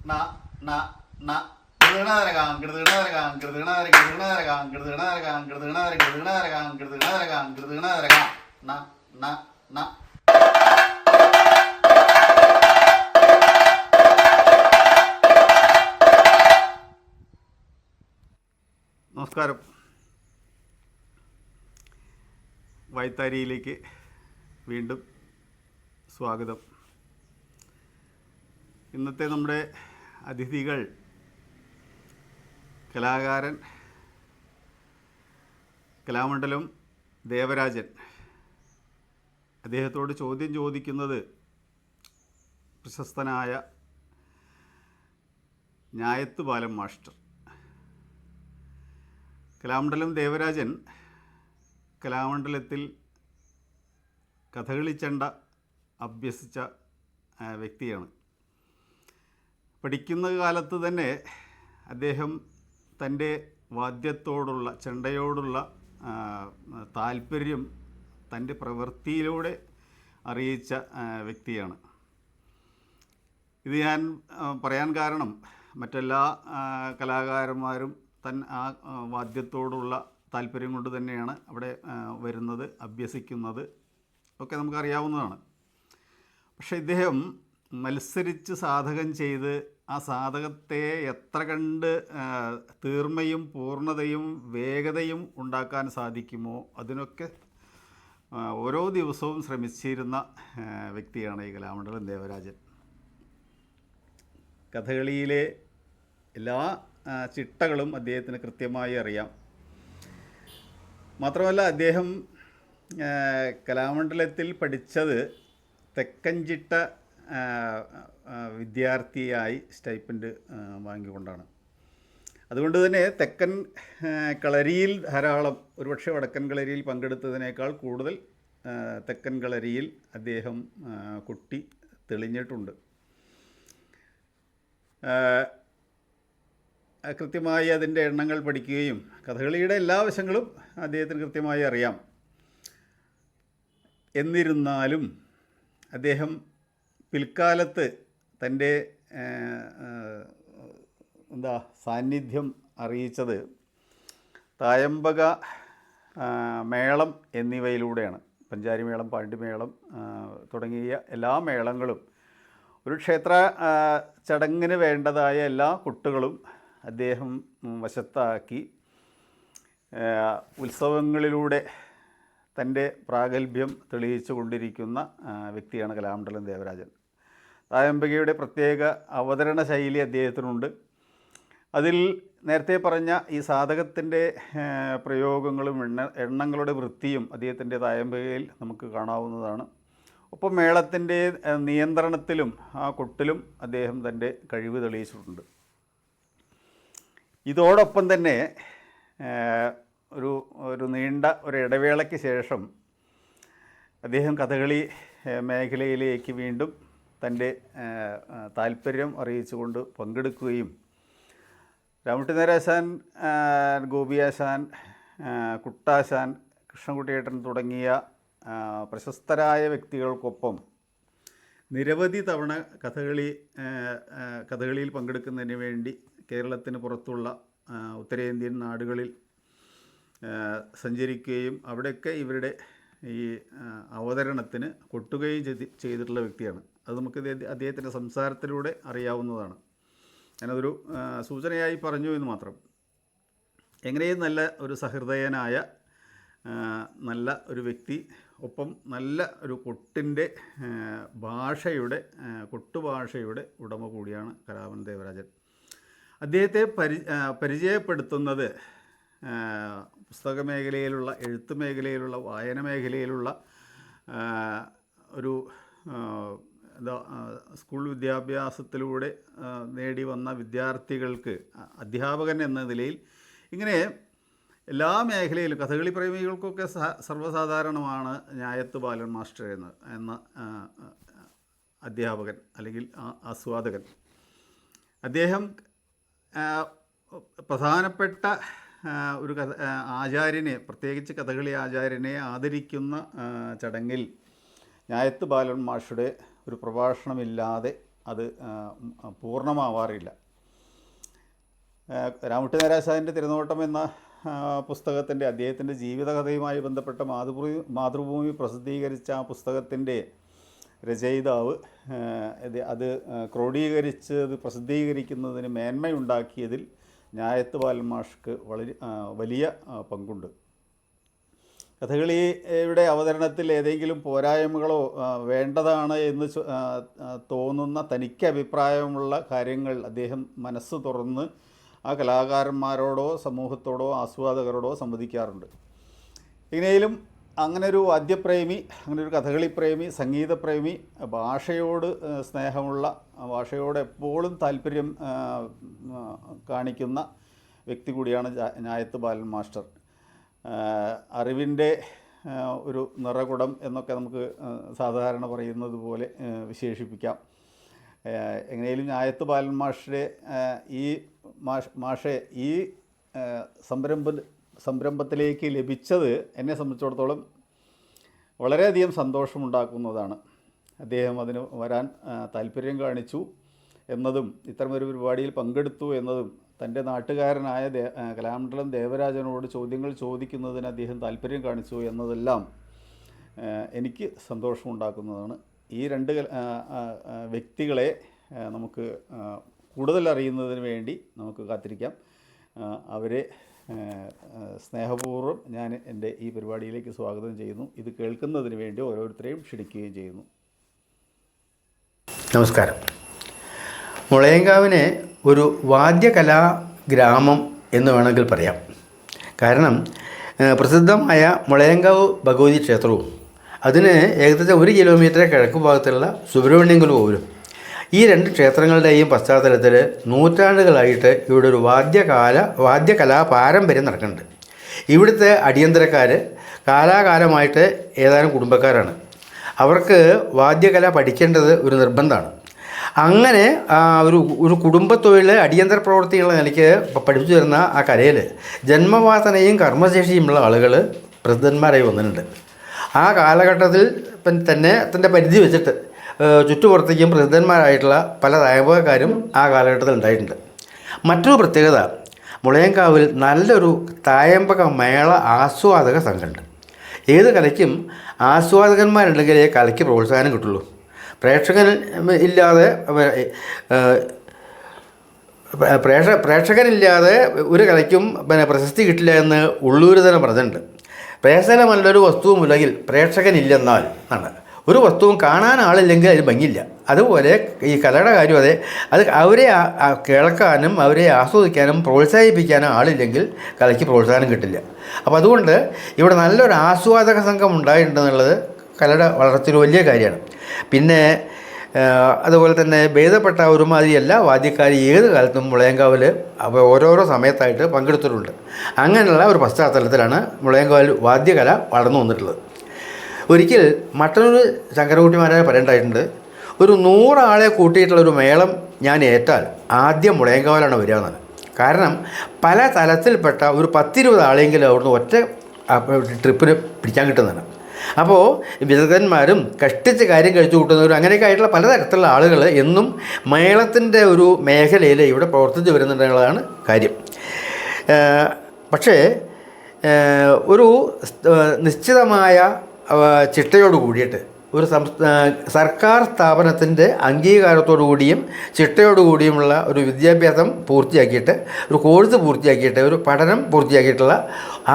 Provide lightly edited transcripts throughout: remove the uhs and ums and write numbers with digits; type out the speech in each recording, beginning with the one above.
ന ന ന കൃതണരകാം കൃതണരകാം കൃതണര കൃതണരകാം കൃതണരകാം കൃതണര കൃതണരകാം കൃതണരകാം കൃതണരകാം ന ന ന. നമസ്കാരം. വൈത്താരിയിലേക്ക് വീണ്ടും സ്വാഗതം. ഇന്നത്തെ നമ്മുടെ അതിഥികൾ കലാകാരൻ കലാമണ്ഡലം ദേവരാജൻ. അദ്ദേഹത്തോട് ചോദ്യം ചോദിക്കുന്നത് പ്രശസ്തനായ ഞായത്ത് ബാലൻ മാസ്റ്റർ. കലാമണ്ഡലം ദേവരാജൻ കലാമണ്ഡലത്തിൽ കഥകളി ചെണ്ട അഭ്യസിച്ച വ്യക്തിയാണ്. പഠിക്കുന്ന കാലത്ത് തന്നെ അദ്ദേഹം തൻ്റെ വാദ്യത്തോടുള്ള ചെണ്ടയോടുള്ള താല്പര്യം തൻ്റെ പ്രവൃത്തിയിലൂടെ അറിയിച്ച വ്യക്തിയാണ്. ഇത് ഞാൻ പറയാൻ കാരണം മറ്റെല്ലാ കലാകാരന്മാരും ആ വാദ്യത്തോടുള്ള താല്പര്യം കൊണ്ട് തന്നെയാണ് അവിടെ വരുന്നത്, അഭ്യസിക്കുന്നത് ഒക്കെ നമുക്കറിയാവുന്നതാണ്. പക്ഷേ ഇദ്ദേഹം മത്സരിച്ച് സാധകം ചെയ്ത് ആ സാധകത്തെ എത്ര കണ്ട് തീർമയും പൂർണ്ണതയും വേഗതയും ഉണ്ടാക്കാൻ സാധിക്കുമോ അതിനൊക്കെ ഓരോ ദിവസവും ശ്രമിച്ചിരുന്ന വ്യക്തിയാണ് ഈ കലാമണ്ഡലം ദേവരാജൻ. കഥകളിയിലെ എല്ലാ ചിട്ടകളും അദ്ദേഹത്തിന് കൃത്യമായി അറിയാം. മാത്രമല്ല അദ്ദേഹം കലാമണ്ഡലത്തിൽ പഠിച്ചത് തെക്കൻ ചിട്ട വിദ്യാർത്ഥിയായി സ്റ്റൈപ്പൻഡ് വാങ്ങിക്കൊണ്ടാണ്. അതുകൊണ്ട് തന്നെ തെക്കൻ കളരിയിൽ ധാരാളം, ഒരുപക്ഷെ വടക്കൻ കളരിയിൽ പങ്കെടുത്തതിനേക്കാൾ കൂടുതൽ തെക്കൻ കളരിയിൽ അദ്ദേഹം കൊട്ടി തെളിഞ്ഞിട്ടുണ്ട്. കൃത്യമായി അതിൻ്റെ എണ്ണങ്ങൾ പഠിക്കുകയും കഥകളിയുടെ എല്ലാ വശങ്ങളും അദ്ദേഹത്തിന് കൃത്യമായി അറിയാം. എന്നിരുന്നാലും അദ്ദേഹം പിൽക്കാലത്ത് തൻ്റെ സാന്നിധ്യം അറിയിച്ചത് തായമ്പക മേളം എന്നിവയിലൂടെയാണ്. പഞ്ചാരി മേളം, പാണ്ടിമേളം തുടങ്ങിയ എല്ലാ മേളങ്ങളും ഒരു ക്ഷേത്ര ചടങ്ങിന് വേണ്ടതായ എല്ലാ കൊട്ടുകളും അദ്ദേഹം വശത്താക്കി ഉത്സവങ്ങളിലൂടെ തൻ്റെ പ്രാഗൽഭ്യം തെളിയിച്ചു കൊണ്ടിരിക്കുന്ന വ്യക്തിയാണ് കലാമണ്ഡലം ദേവരാജൻ. തായമ്പകയുടെ പ്രത്യേക അവതരണ ശൈലി അദ്ദേഹത്തിനുണ്ട്. അതിൽ നേരത്തെ പറഞ്ഞ ഈ സാധകത്തിൻ്റെ പ്രയോഗങ്ങളും എണ്ണങ്ങളുടെ വൃത്തിയും അദ്ദേഹത്തിൻ്റെ തായമ്പകയിൽ നമുക്ക് കാണാവുന്നതാണ്. ഒപ്പം മേളത്തിൻ്റെ നിയന്ത്രണത്തിലും ആ കൊട്ടിലും അദ്ദേഹം തൻ്റെ കഴിവ് തെളിയിച്ചിട്ടുണ്ട്. ഇതോടൊപ്പം തന്നെ ഒരു നീണ്ട ഒരു ഇടവേളയ്ക്ക് ശേഷം അദ്ദേഹം കഥകളി മേഖലയിലേക്ക് വീണ്ടും തൻ്റെ താല്പര്യം അറിയിച്ചുകൊണ്ട് പങ്കെടുക്കുകയും രാമകുട്ടിനാരാശാൻ, ഗോപിയാശാൻ, കുട്ടാശാൻ, കൃഷ്ണൻകുട്ടിയേട്ടൻ തുടങ്ങിയ പ്രശസ്തരായ വ്യക്തികൾക്കൊപ്പം നിരവധി തവണ കഥകളിയിൽ പങ്കെടുക്കുന്നതിന് വേണ്ടി കേരളത്തിന് പുറത്തുള്ള ഉത്തരേന്ത്യൻ നാടുകളിൽ സഞ്ചരിക്കുകയും അവിടെയൊക്കെ ഇവരുടെ ഈ അവതരണത്തിന് കൊട്ടുകയും ചെയ്തിട്ടുള്ള വ്യക്തിയാണ്. അത് നമുക്ക് അദ്ദേഹത്തിൻ്റെ സംസാരത്തിലൂടെ അറിയാവുന്നതാണ്. ഞാനതൊരു സൂചനയായി പറഞ്ഞു എന്ന് മാത്രം. എങ്ങനെയും നല്ല ഒരു സഹൃദയനായ നല്ല ഒരു വ്യക്തി, ഒപ്പം നല്ല ഒരു കൊട്ടിൻ്റെ കൊട്ടുഭാഷയുടെ ഉടമ കൂടിയാണ് കലാമണ്ഡലം ദേവരാജൻ. അദ്ദേഹത്തെ പരിചയപ്പെടുത്തുന്നത് പുസ്തക മേഖലയിലുള്ള, എഴുത്ത് മേഖലയിലുള്ള, വായന മേഖലയിലുള്ള ഒരു സ്കൂൾ വിദ്യാഭ്യാസത്തിലൂടെ നേടി വന്ന വിദ്യാർത്ഥികൾക്ക് അധ്യാപകൻ എന്ന നിലയിൽ ഇങ്ങനെ എല്ലാ മേഖലയിലും കഥകളി പ്രേമികൾക്കൊക്കെ സർവ്വസാധാരണമാണ് ഞായത്ത് ബാലൻ മാസ്റ്റർ എന്ന അധ്യാപകൻ അല്ലെങ്കിൽ ആസ്വാദകൻ. അദ്ദേഹം പ്രധാനപ്പെട്ട ഒരു ആചാര്യനെ, പ്രത്യേകിച്ച് കഥകളി ആചാര്യനെ ആദരിക്കുന്ന ചടങ്ങിൽ ഞായത്ത് ബാലൻ മാഷുടെ ഒരു പ്രഭാഷണമില്ലാതെ അത് പൂർണ്ണമാവാറില്ല. രാമുട്ടി നാരായണൻ്റെ തിരുനോട്ടം എന്ന പുസ്തകത്തിൻ്റെ അദ്ദേഹത്തിൻ്റെ ജീവിതകഥയുമായി ബന്ധപ്പെട്ട മാതൃഭൂമി പ്രസിദ്ധീകരിച്ച ആ പുസ്തകത്തിൻ്റെ രചയിതാവ് അത് ക്രോഡീകരിച്ച് അത് പ്രസിദ്ധീകരിക്കുന്നതിന് മേന്മയുണ്ടാക്കിയതിൽ ഞായത്ത് ബാലൻ മാഷ്ക്ക് വലിയ പങ്കുണ്ട്. കഥകളിയുടെ അവതരണത്തിൽ ഏതെങ്കിലും പോരായ്മകളോ വേണ്ടതാണ് എന്ന് തോന്നുന്ന തനിക്ക് അഭിപ്രായമുള്ള കാര്യങ്ങൾ അദ്ദേഹം മനസ്സ് തുറന്ന് ആ കലാകാരന്മാരോടോ സമൂഹത്തോടോ ആസ്വാദകരോടോ സംവദിക്കാറുണ്ട്. എങ്ങനെയും അങ്ങനൊരു വാദ്യപ്രേമി, അങ്ങനൊരു കഥകളിപ്രേമി, സംഗീതപ്രേമി, ഭാഷയോട് സ്നേഹമുള്ള, ഭാഷയോട് എപ്പോഴും താല്പര്യം കാണിക്കുന്ന വ്യക്തി കൂടിയാണ് ഞായത്ത് ബാലൻ മാസ്റ്റർ. അറിവിൻ്റെ ഒരു നിറകുടം എന്നൊക്കെ നമുക്ക് സാധാരണ പറയുന്നത് പോലെ വിശേഷിപ്പിക്കാം. എങ്ങനെയും ഞായത്ത് ബാലൻ മാഷെ ഈ സംരംഭത്തിലേക്ക് ലഭിച്ചത് എന്നെ സംബന്ധിച്ചിടത്തോളം വളരെയധികം സന്തോഷമുണ്ടാക്കുന്നതാണ്. അദ്ദേഹം അതിന് വരാൻ താല്പര്യം കാണിച്ചു എന്നതും ഇത്തരമൊരു പരിപാടിയിൽ പങ്കെടുത്തു എന്നതും തൻ്റെ നാട്ടുകാരനായ കലാമണ്ഡലം ദേവരാജനോട് ചോദ്യങ്ങൾ ചോദിക്കുന്നതിന് അദ്ദേഹം താല്പര്യം കാണിച്ചു എന്നതെല്ലാം എനിക്ക് സന്തോഷമുണ്ടാക്കുന്നതാണ്. ഈ രണ്ട് വ്യക്തികളെ നമുക്ക് കൂടുതൽ അറിയുന്നതിന് വേണ്ടി നമുക്ക് കാത്തിരിക്കാം. അവരെ സ്നേഹപൂർവ്വം ഞാൻ എൻ്റെ ഈ പരിപാടിയിലേക്ക് സ്വാഗതം ചെയ്യുന്നു. ഇത് കേൾക്കുന്നതിന് വേണ്ടി ഓരോരുത്തരെയും ക്ഷണിക്കുകയും ചെയ്യുന്നു. നമസ്കാരം. മുളയങ്കാവിനെ ഒരു വാദ്യകലാ ഗ്രാമം എന്ന് വേണമെങ്കിൽ പറയാം. കാരണം പ്രസിദ്ധമായ മുളയങ്കാവ് ഭഗവതി ക്ഷേത്രവും അതിന് ഏകദേശം 1 കിലോമീറ്റർ കിഴക്ക് ഭാഗത്തുള്ള സുബ്രഹ്മണ്യംകുലവും ഈ 2 ക്ഷേത്രങ്ങളുടെയും പശ്ചാത്തലത്തിൽ നൂറ്റാണ്ടുകളായിട്ട് ഇവിടെ ഒരു വാദ്യകലാ പാരമ്പര്യം നടക്കുന്നുണ്ട്. ഇവിടുത്തെ അടിയന്തരക്കാർ കാലാകാലമായിട്ട് ഏതാനും കുടുംബക്കാരാണ്. അവർക്ക് വാദ്യകല പഠിക്കേണ്ടത് ഒരു നിർബന്ധമാണ്. അങ്ങനെ ഒരു കുടുംബത്തൊഴിൽ അടിയന്തര പ്രവർത്തികളുടെ നിലയ്ക്ക് പഠിപ്പിച്ചു വരുന്ന ആ കലയിൽ ജന്മവാസനയും കർമ്മശേഷിയുമുള്ള ആളുകൾ പ്രസിദ്ധന്മാരായി വന്നിട്ടുണ്ട്. ആ കാലഘട്ടത്തിൽ തന്നെ തൻ്റെ പരിധി വെച്ചിട്ട് ചുറ്റുപുറത്തേക്കും പ്രസിദ്ധന്മാരായിട്ടുള്ള പല തായമ്പകക്കാരും ആ കാലഘട്ടത്തിൽ ഉണ്ടായിട്ടുണ്ട്. മറ്റൊരു പ്രത്യേകത, മുളയങ്കാവിൽ നല്ലൊരു തായമ്പക മേള ആസ്വാദക സംഘമുണ്ട്. ഏത് കലയ്ക്കും ആസ്വാദകന്മാരുണ്ടെങ്കിലേ കലയ്ക്ക് പ്രോത്സാഹനം കിട്ടുള്ളൂ. പ്രേക്ഷകനില്ലാതെ ഒരു കലയ്ക്കും പ്രശസ്തി കിട്ടില്ല എന്ന് ഉള്ളൂർ തന്നെ പറഞ്ഞിട്ടുണ്ട്. പ്രേക്ഷകനല്ലൊരു വസ്തുവും ഉലകിൽ പ്രേക്ഷകനില്ലെന്നാൽ ആണ്. ഒരു വസ്തുവും കാണാൻ ആളില്ലെങ്കിൽ അതിന് ഭംഗിയില്ല. അതുപോലെ ഈ കലയുടെ കാര്യം അതെ. അത് അവരെ കേൾക്കാനും അവരെ ആസ്വദിക്കാനും പ്രോത്സാഹിപ്പിക്കാനും ആളില്ലെങ്കിൽ കലയ്ക്ക് പ്രോത്സാഹനം കിട്ടില്ല. അപ്പോൾ അതുകൊണ്ട് ഇവിടെ നല്ലൊരു ആസ്വാദക സംഘം ഉണ്ടായിട്ടുണ്ടെന്നുള്ളത് കലയുടെ വളർച്ചയിൽ വലിയ കാര്യമാണ്. പിന്നെ അതുപോലെ തന്നെ ഭേദപ്പെട്ട ഒരുമാതിരി എല്ലാ വാദ്യക്കാരും ഏത് കാലത്തും മുളയങ്കാവിൽ ഓരോരോ സമയത്തായിട്ട് പങ്കെടുത്തിട്ടുണ്ട്. അങ്ങനെയുള്ള ഒരു പശ്ചാത്തലത്തിലാണ് മുളയങ്കാവിൽ വാദ്യകല വളർന്നു വന്നിട്ടുള്ളത്. ഒരിക്കൽ മട്ടന്നൂർ ശങ്കരകുട്ടിമാരെ പറയേണ്ടതായിട്ടുണ്ട്, ഒരു 100 ആളെ കൂട്ടിയിട്ടുള്ളൊരു മേളം ഞാൻ ഏറ്റാൽ ആദ്യം മുളയങ്കാവിലാണ് വരിക എന്നാണ്. കാരണം പല തലത്തിൽപ്പെട്ട ഒരു 10-20 ആളെങ്കിലും അവിടുന്ന് ഒറ്റ ട്രിപ്പിന് പിടിക്കാൻ കിട്ടുന്നതാണ്. അപ്പോൾ വിദഗ്ധന്മാരും കഷ്ടിച്ച് കാര്യം കഴിച്ചു കൂട്ടുന്നവരും അങ്ങനെയൊക്കെ ആയിട്ടുള്ള പലതരത്തിലുള്ള ആളുകൾ എന്നും മേളത്തിൻ്റെ ഒരു മേഖലയിൽ ഇവിടെ പ്രവർത്തിച്ച് വരുന്നുണ്ടെന്നുള്ളതാണ് കാര്യം. പക്ഷേ ഒരു നിശ്ചിതമായ ചിട്ടയോട് കൂടിയിട്ട് ഒരു സർക്കാർ സ്ഥാപനത്തിൻ്റെ അംഗീകാരത്തോടു കൂടിയും ചിട്ടയോടുകൂടിയുമുള്ള ഒരു വിദ്യാഭ്യാസം പൂർത്തിയാക്കിയിട്ട് ഒരു കോഴ്സ് പൂർത്തിയാക്കിയിട്ട് ഒരു പഠനം പൂർത്തിയാക്കിയിട്ടുള്ള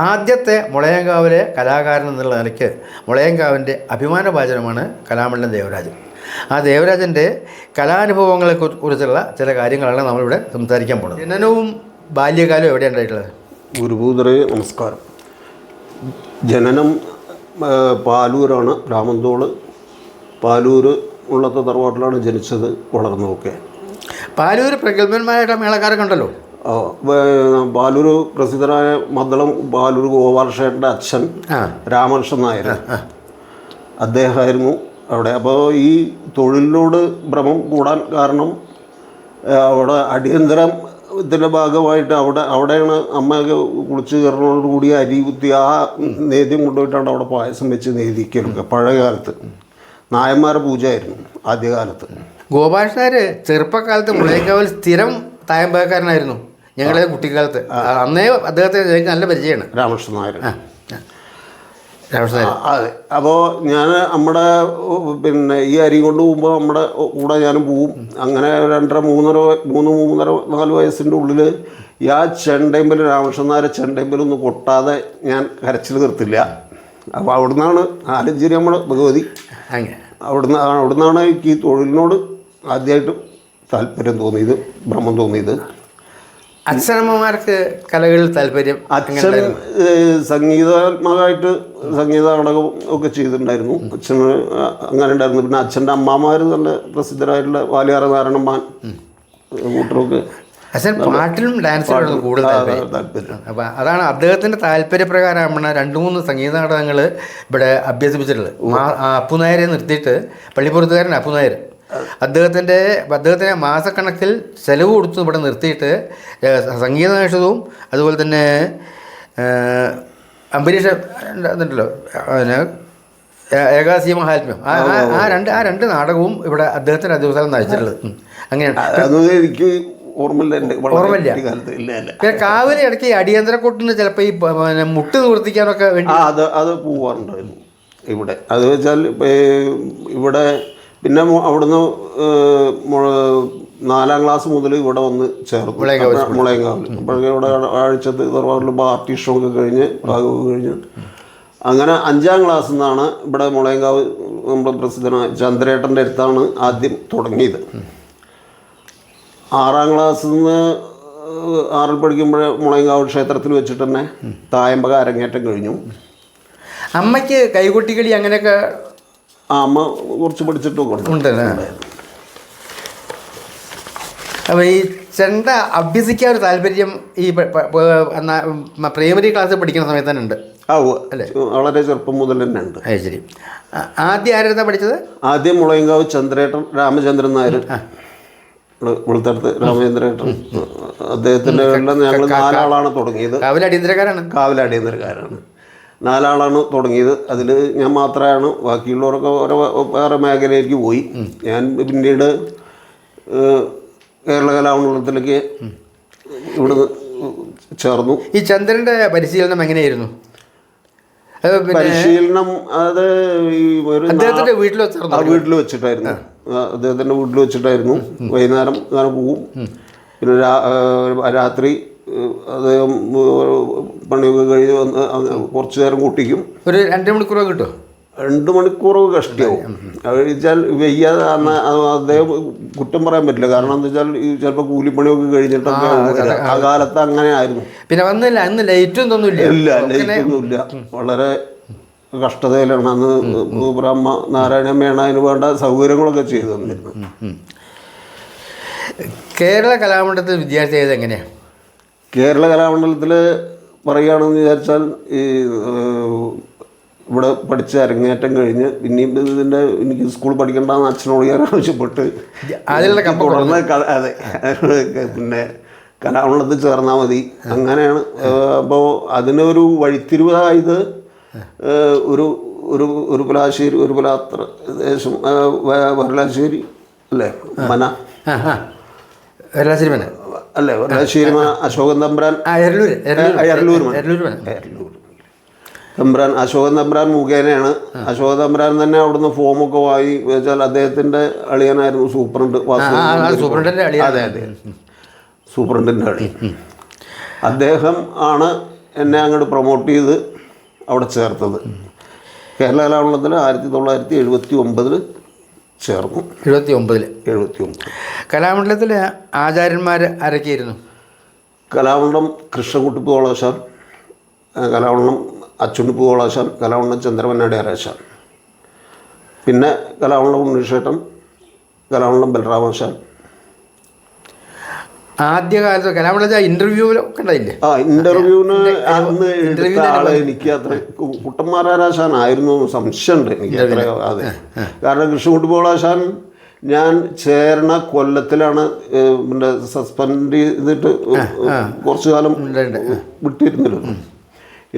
ആദ്യത്തെ മുളയങ്കാവിലെ കലാകാരൻ എന്നുള്ള നിലയ്ക്ക് മുളയങ്കാവിൻ്റെ അഭിമാനഭാജനമാണ് കലാമണ്ഡലം ദേവരാജൻ. ആ ദേവരാജൻ്റെ കലാനുഭവങ്ങളെ കുറിച്ചുള്ള ചില കാര്യങ്ങളാണ് നമ്മളിവിടെ സംസാരിക്കാൻ പോകുന്നത്. ജനനവും ബാല്യകാലവും എവിടെയാണ് ഉണ്ടായിട്ടുള്ളത്? ഗുരുഭൂതരെ നമസ്കാരം. ജനനം പാലൂരാണ്, രാമന്തോള് പാലൂർ ഉള്ളത്തെ തറവാട്ടിലാണ് ജനിച്ചത്, വളർന്നതൊക്കെ. പാലൂർ പ്രഗത്ഭന്മാരായിട്ട് മേളക്കാരൊക്കെ ഉണ്ടല്ലോ. പാലൂർ പ്രസിദ്ധനായ മദ്ദളം പാലൂർ ഗോപാലകൃഷ്ണൻ്റെ അച്ഛൻ രാമകൃഷ്ണൻ നായർ, അദ്ദേഹമായിരുന്നു അവിടെ. അപ്പോൾ ഈ തൊഴിലിനോട് ഭ്രമം കൂടാൻ കാരണം അവിടെ അടിയന്തരത്തിൻ്റെ ഭാഗമായിട്ട് അവിടെയാണ് അമ്മയൊക്കെ കുളിച്ച് കയറുന്നതോടുകൂടി അരി കുത്തി ആ നേദ്യം കൊണ്ടുപോയിട്ടാണ് അവിടെ പായസം വെച്ച് നേദിക്കലൊക്കെ. പഴയ കാലത്ത് നായന്മാരുടെ പൂജയായിരുന്നു ആദ്യകാലത്ത്. ഗോപാലകൃഷ്ണൻ നായർ ചെറുപ്പക്കാലത്ത് മുളയങ്കാവിൽ സ്ഥിരം തായമ്പകക്കാരനായിരുന്നു. ഞങ്ങളുടെ കുട്ടിക്കാലത്ത് അന്നേ അദ്ദേഹത്തെ എനിക്ക് നല്ല പരിചയമാണ്. രാമകൃഷ്ണൻ നായർ. രാമകൃഷ്ണൻ നായർ. അതെ. അപ്പോൾ ഞാൻ നമ്മുടെ പിന്നെ ഈ അരി കൊണ്ട് പോകുമ്പോൾ നമ്മുടെ കൂടെ ഞാനും പോവും. അങ്ങനെ 2.5, 3, 4 വയസ്സിൻ്റെ ഉള്ളിൽ ആ ചെണ്ടയമ്പൽ രാമകൃഷ്ണൻ നായർ ചെണ്ടയമ്പലൊന്നും കൊട്ടാതെ ഞാൻ കരച്ചിൽ നിർത്തില്ല. അപ്പോൾ അവിടുന്നാണ് ആലഞ്ചേരി നമ്മുടെ ഭഗവതി, അവിടുന്നാണ് എനിക്ക് ഈ തൊഴിലിനോട് ആദ്യമായിട്ട് താല്പര്യം തോന്നിയത്, ഭ്രമം തോന്നിയത്. അച്ഛനമ്മമാർക്ക് കലകളിൽ താല്പര്യം? അച്ഛൻ സംഗീതാത്മകമായിട്ട് സംഗീത നാടകം ഒക്കെ ചെയ്തിട്ടുണ്ടായിരുന്നു. അച്ഛന് അങ്ങനെ ഉണ്ടായിരുന്നു. പിന്നെ അച്ഛൻ്റെ അമ്മമാർ നല്ല പ്രസിദ്ധരായിട്ടുള്ള വാലിയാർ നാരായണമ്മാൻ കൂട്ടരൊക്കെ. അച്ഛൻ പാട്ടിലും ഡാൻസിലും കൂടുതൽ താല്പര്യം. അപ്പം അതാണ് അദ്ദേഹത്തിൻ്റെ താല്പര്യപ്രകാരമാണ് 2-3 സംഗീത നാടകങ്ങൾ ഇവിടെ അഭ്യസിപ്പിച്ചിട്ടുള്ളത്. അപ്പുനായരെ നിർത്തിയിട്ട്, പള്ളിപ്പുറത്തുകാരൻ അപ്പുനായർ, അദ്ദേഹത്തിനെ മാസക്കണക്കിൽ ചെലവ് കൊടുത്ത് ഇവിടെ നിർത്തിയിട്ട് സംഗീത നാടകവും അതുപോലെ തന്നെ അംബരീഷ ഉണ്ടല്ലോ പിന്നെ ഏകാദശി മഹാത്മ്യം, ആ രണ്ട് നാടകവും ഇവിടെ അദ്ദേഹത്തിൻ്റെ ദിവസം നയിച്ചിട്ടുള്ളത്. അങ്ങനെയാണ്. എനിക്ക് ഓർമ്മയില്ല. പിന്നെ കാവിലെ ഇടയ്ക്ക് അടിയന്തരക്കൂട്ടിന് ചിലപ്പോൾ ഈ മുട്ട് നിവർത്തിക്കാനൊക്കെ വേണ്ടി അത് പോവാറുണ്ടായിരുന്നു ഇവിടെ. അത് വെച്ചാൽ ഇവിടെ പിന്നെ അവിടുന്ന് 4ാം ക്ലാസ് മുതൽ ഇവിടെ വന്ന് ചേർന്നു മുളയങ്കാവിൽ. അപ്പോഴൊക്കെ ഇവിടെ ആഴ്ചത്തെ തറവാട്ടിൽ പാർട്ടീഷനൊക്കെ കഴിഞ്ഞ് ഭാഗമൊക്കെ കഴിഞ്ഞ് അങ്ങനെ 5ാം ക്ലാസ്സിൽ നിന്നാണ് ഇവിടെ മുളയങ്കാവ് നമ്മുടെ പ്രസിദ്ധനായ ചന്ദ്രേട്ടൻ്റെ അടുത്താണ് ആദ്യം തുടങ്ങിയത്. 6ാം ക്ലാസ്സിൽ നിന്ന് 6ൽ പഠിക്കുമ്പോഴേ മുളയങ്കാവ് ക്ഷേത്രത്തിൽ വെച്ചിട്ട് തന്നെ തായമ്പക അരങ്ങേറ്റം കഴിഞ്ഞു. അമ്മയ്ക്ക് കൈകൊട്ടിക്കളി അങ്ങനെയൊക്കെ അമ്മ കുറച്ച് പഠിച്ചിട്ടൊക്കെ ഉണ്ടല്ലേ. അപ്പോൾ ഈ ചെണ്ട അഭ്യസിക്കാൻ ഒരു താല്പര്യം ഈ പ്രൈമറി ക്ലാസ്സിൽ പഠിക്കുന്ന സമയത്ത് തന്നെ ഉണ്ട് അല്ലേ? വളരെ ചെറുപ്പം മുതൽ തന്നെ ഉണ്ട്. ശരി. ആദ്യം ആരായിരുന്നു പഠിച്ചത്? ആദ്യം മുളയങ്കാവ് ചന്ദ്രേട്ടൻ, രാമചന്ദ്രൻ നായർ, വെളുത്തടുത്ത് രാമചന്ദ്രേട്ടൻ, അദ്ദേഹത്തിൻ്റെ ഞങ്ങൾ 4 ആളാണ് തുടങ്ങിയത്. കാവിലടിയന്തരക്കാരാണ്. 4 ആളാണ് തുടങ്ങിയത്. അതിൽ ഞാൻ മാത്രമാണ്, ബാക്കിയുള്ളവരൊക്കെ ഓരോ വേറെ മേഖലയിലേക്ക് പോയി. ഞാൻ പിന്നീട് കേരള കലാമണ്ഡലത്തിലേക്ക് ഇവിടുന്ന് ചേർന്നു. ഈ ചന്ദ്രൻ്റെ പരിശീലനം എങ്ങനെയായിരുന്നു? പരിശീലനം അത് ഈ വീട്ടിൽ വെച്ചിട്ടായിരുന്നു. അദ്ദേഹത്തിൻ്റെ വീട്ടിൽ വെച്ചിട്ടായിരുന്നു. വൈകുന്നേരം അങ്ങനെ പോവും. പിന്നെ രാത്രി അദ്ദേഹം പണിയൊക്കെ കഴിഞ്ഞ് വന്ന് കുറച്ച് നേരം കൂട്ടിക്കും. ഒരു 2 മണിക്കൂറൊക്കെ കിട്ടും. 2 മണിക്കൂറൊക്കെ കഷ്ടിയാവും. അത് വെച്ചാൽ വയ്യാതെ അദ്ദേഹം കുറ്റം പറയാൻ പറ്റില്ല. കാരണം എന്താ വെച്ചാൽ ചിലപ്പോൾ കൂലിപ്പണിയൊക്കെ കഴിഞ്ഞിട്ടൊക്കെ ആ കാലത്ത് അങ്ങനെ ആയിരുന്നു. പിന്നെ വന്നില്ല, അന്ന് ലൈറ്റും ഇല്ല, ലൈറ്റൊന്നുമില്ല. വളരെ കഷ്ടതയിലാണ് അന്ന്. ബ്രഹ്മ നാരായണമ്മയാണ് അതിന് വേണ്ട സൗകര്യങ്ങളൊക്കെ ചെയ്തു തന്നിരുന്നു. കേരള കലാമണ്ഡലത്തിൽ വിദ്യാർത്ഥി എങ്ങനെയാണ്? കേരള കലാമണ്ഡലത്തിൽ പറയുകയാണെന്ന് വിചാരിച്ചാൽ ഈ ഇവിടെ പഠിച്ച അരങ്ങേറ്റം കഴിഞ്ഞ് പിന്നെയും ഇതിൻ്റെ എനിക്ക് സ്കൂൾ പഠിക്കേണ്ടെന്ന് അച്ഛനോട് ഞാൻ ആവശ്യപ്പെട്ട് തുടർന്ന് അതെ പിന്നെ കലാമണ്ഡലത്തിൽ ചേർന്നാൽ മതി. അങ്ങനെയാണ്. അപ്പോൾ അതിനൊരു വഴിത്തിരിവായത് ഒരു പലാശ്ശേരി, ഒരു പലാത്ര ദേശം വരലാശ്ശേരി അല്ലേ, മന വരലാശ്ശേരി മന അല്ലേ, വരലാശ്ശേരി മന അശോകൻ തമ്പ്രാൻ, തമ്പ്രാൻ അശോകൻ തമ്പ്രാൻ മുഖേനയാണ്. അശോകൻ തമ്പ്രാൻ തന്നെ അവിടുന്ന് ഫോമൊക്കെ വാങ്ങി വെച്ചാൽ അദ്ദേഹത്തിൻ്റെ അളിയനായിരുന്നു സൂപ്രണ്ട്. അതെ അതെ, സൂപ്രണ്ടിൻ്റെ അളി. അദ്ദേഹം ആണ് എന്നെ അങ്ങോട്ട് പ്രൊമോട്ട് ചെയ്ത് അവിടെ ചേർത്തത്. കേരള കലാമണ്ഡലത്തിൽ 1979 ചേർന്നു. 79 കലാമണ്ഡലത്തിലെ ആചാര്യന്മാർ ആരൊക്കെയായിരുന്നു? കലാമണ്ഡലം കൃഷ്ണൻകുട്ടിപ്പ് കോളാശാൻ, കലാമണ്ഡലം അച്ചുണ്ണിപ്പ് കോളാശാൻ, കലാമണ്ഡലം ചന്ദ്രമന്നാടി ആരാശാൻ, പിന്നെ കലാമണ്ഡലം ഉണ്ണീഷേട്ടൻ, കലാമണ്ഡലം ബലരാമാശാൻ. ആദ്യകാലത്ത് കലാമണ്ഡലത്തിൽ ഇൻ്റർവ്യൂവിലൊക്കെ ഉണ്ടായില്ലേ? ഇൻ്റർവ്യൂവിന് അന്ന് എടുത്ത ആളെ എനിക്ക് അത്ര കുട്ടന്മാരാശാനായിരുന്നു സംശയമുണ്ട് എനിക്ക് അത്ര. അതെ, കാരണം കൃഷ്ണൻകുട്ടി കോളാശാൻ ഞാൻ ചേർന്ന കൊല്ലത്തിലാണ് പിന്നെ സസ്പെൻഡ് ചെയ്തിട്ട് കുറച്ചു കാലം വിട്ടിരുന്നല്ലോ.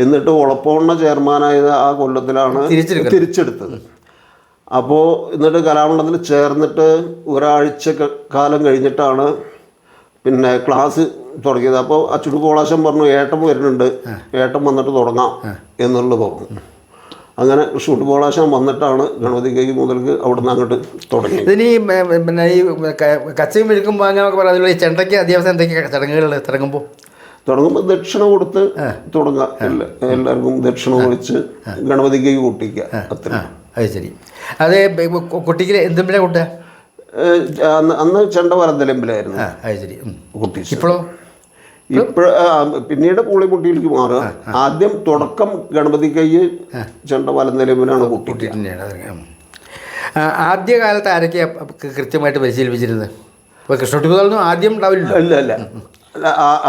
എന്നിട്ട് ഒളപ്പവണ്ണ ചെയർമാനായത് ആ കൊല്ലത്തിലാണ് തിരിച്ചെടുത്തത്. അപ്പോൾ എന്നിട്ട് കലാമണ്ഡലത്തിൽ ചേർന്നിട്ട് ഒരാഴ്ച കാലം കഴിഞ്ഞിട്ടാണ് പിന്നെ ക്ലാസ് തുടങ്ങിയത്. അപ്പോൾ അച്യുട് പോളാശൻ പറഞ്ഞു ഏട്ടൻ വരുന്നുണ്ട്, ഏട്ടൻ വന്നിട്ട് തുടങ്ങാം എന്നുള്ളത് പറഞ്ഞു. അങ്ങനെ ഷൂട്ട് പോളാശൻ വന്നിട്ടാണ് ഗണപതി കൈ മുതൽക്ക് അവിടെ നിന്ന് അങ്ങോട്ട് തുടങ്ങി. ഇതിന് പിന്നെ ഈ കച്ചയും മെഴുക്കും വാങ്ങാനൊക്കെ പറയുന്നത് ഈ ചെണ്ടയ്ക്ക് അത്യാവശ്യം എന്തൊക്കെയാണ് ചടങ്ങുകൾ തുടങ്ങുമ്പോൾ ദക്ഷിണ കൊടുത്ത് തുടങ്ങാം. എല്ലാവർക്കും ദക്ഷിണ ഒഴിച്ച് ഗണപതി കൈ കൂട്ടിക്കുക, അത്ര. അത് ശരി. അത് കുട്ടിക്ക് എന്തെങ്കിലും കൂട്ടുക? അന്ന് ചെണ്ട വരന്തലമ്പിലായിരുന്നു കുട്ടി. ഇപ്പോഴോ? പിന്നീട് പൂളിമുട്ടിയിലേക്ക് മാറുക. ആദ്യം തുടക്കം ഗണപതി കൈ ചെണ്ട വലന്തലമ്പിലാണ് കുട്ടി. ആദ്യകാലത്ത് ആരൊക്കെ കൃത്യമായിട്ട് പരിശീലിപ്പിച്ചിരുന്നത്? ഇപ്പോൾ കൃഷ്ണകുട്ടികളൊന്നും ആദ്യം ഉണ്ടാവില്ല. അല്ല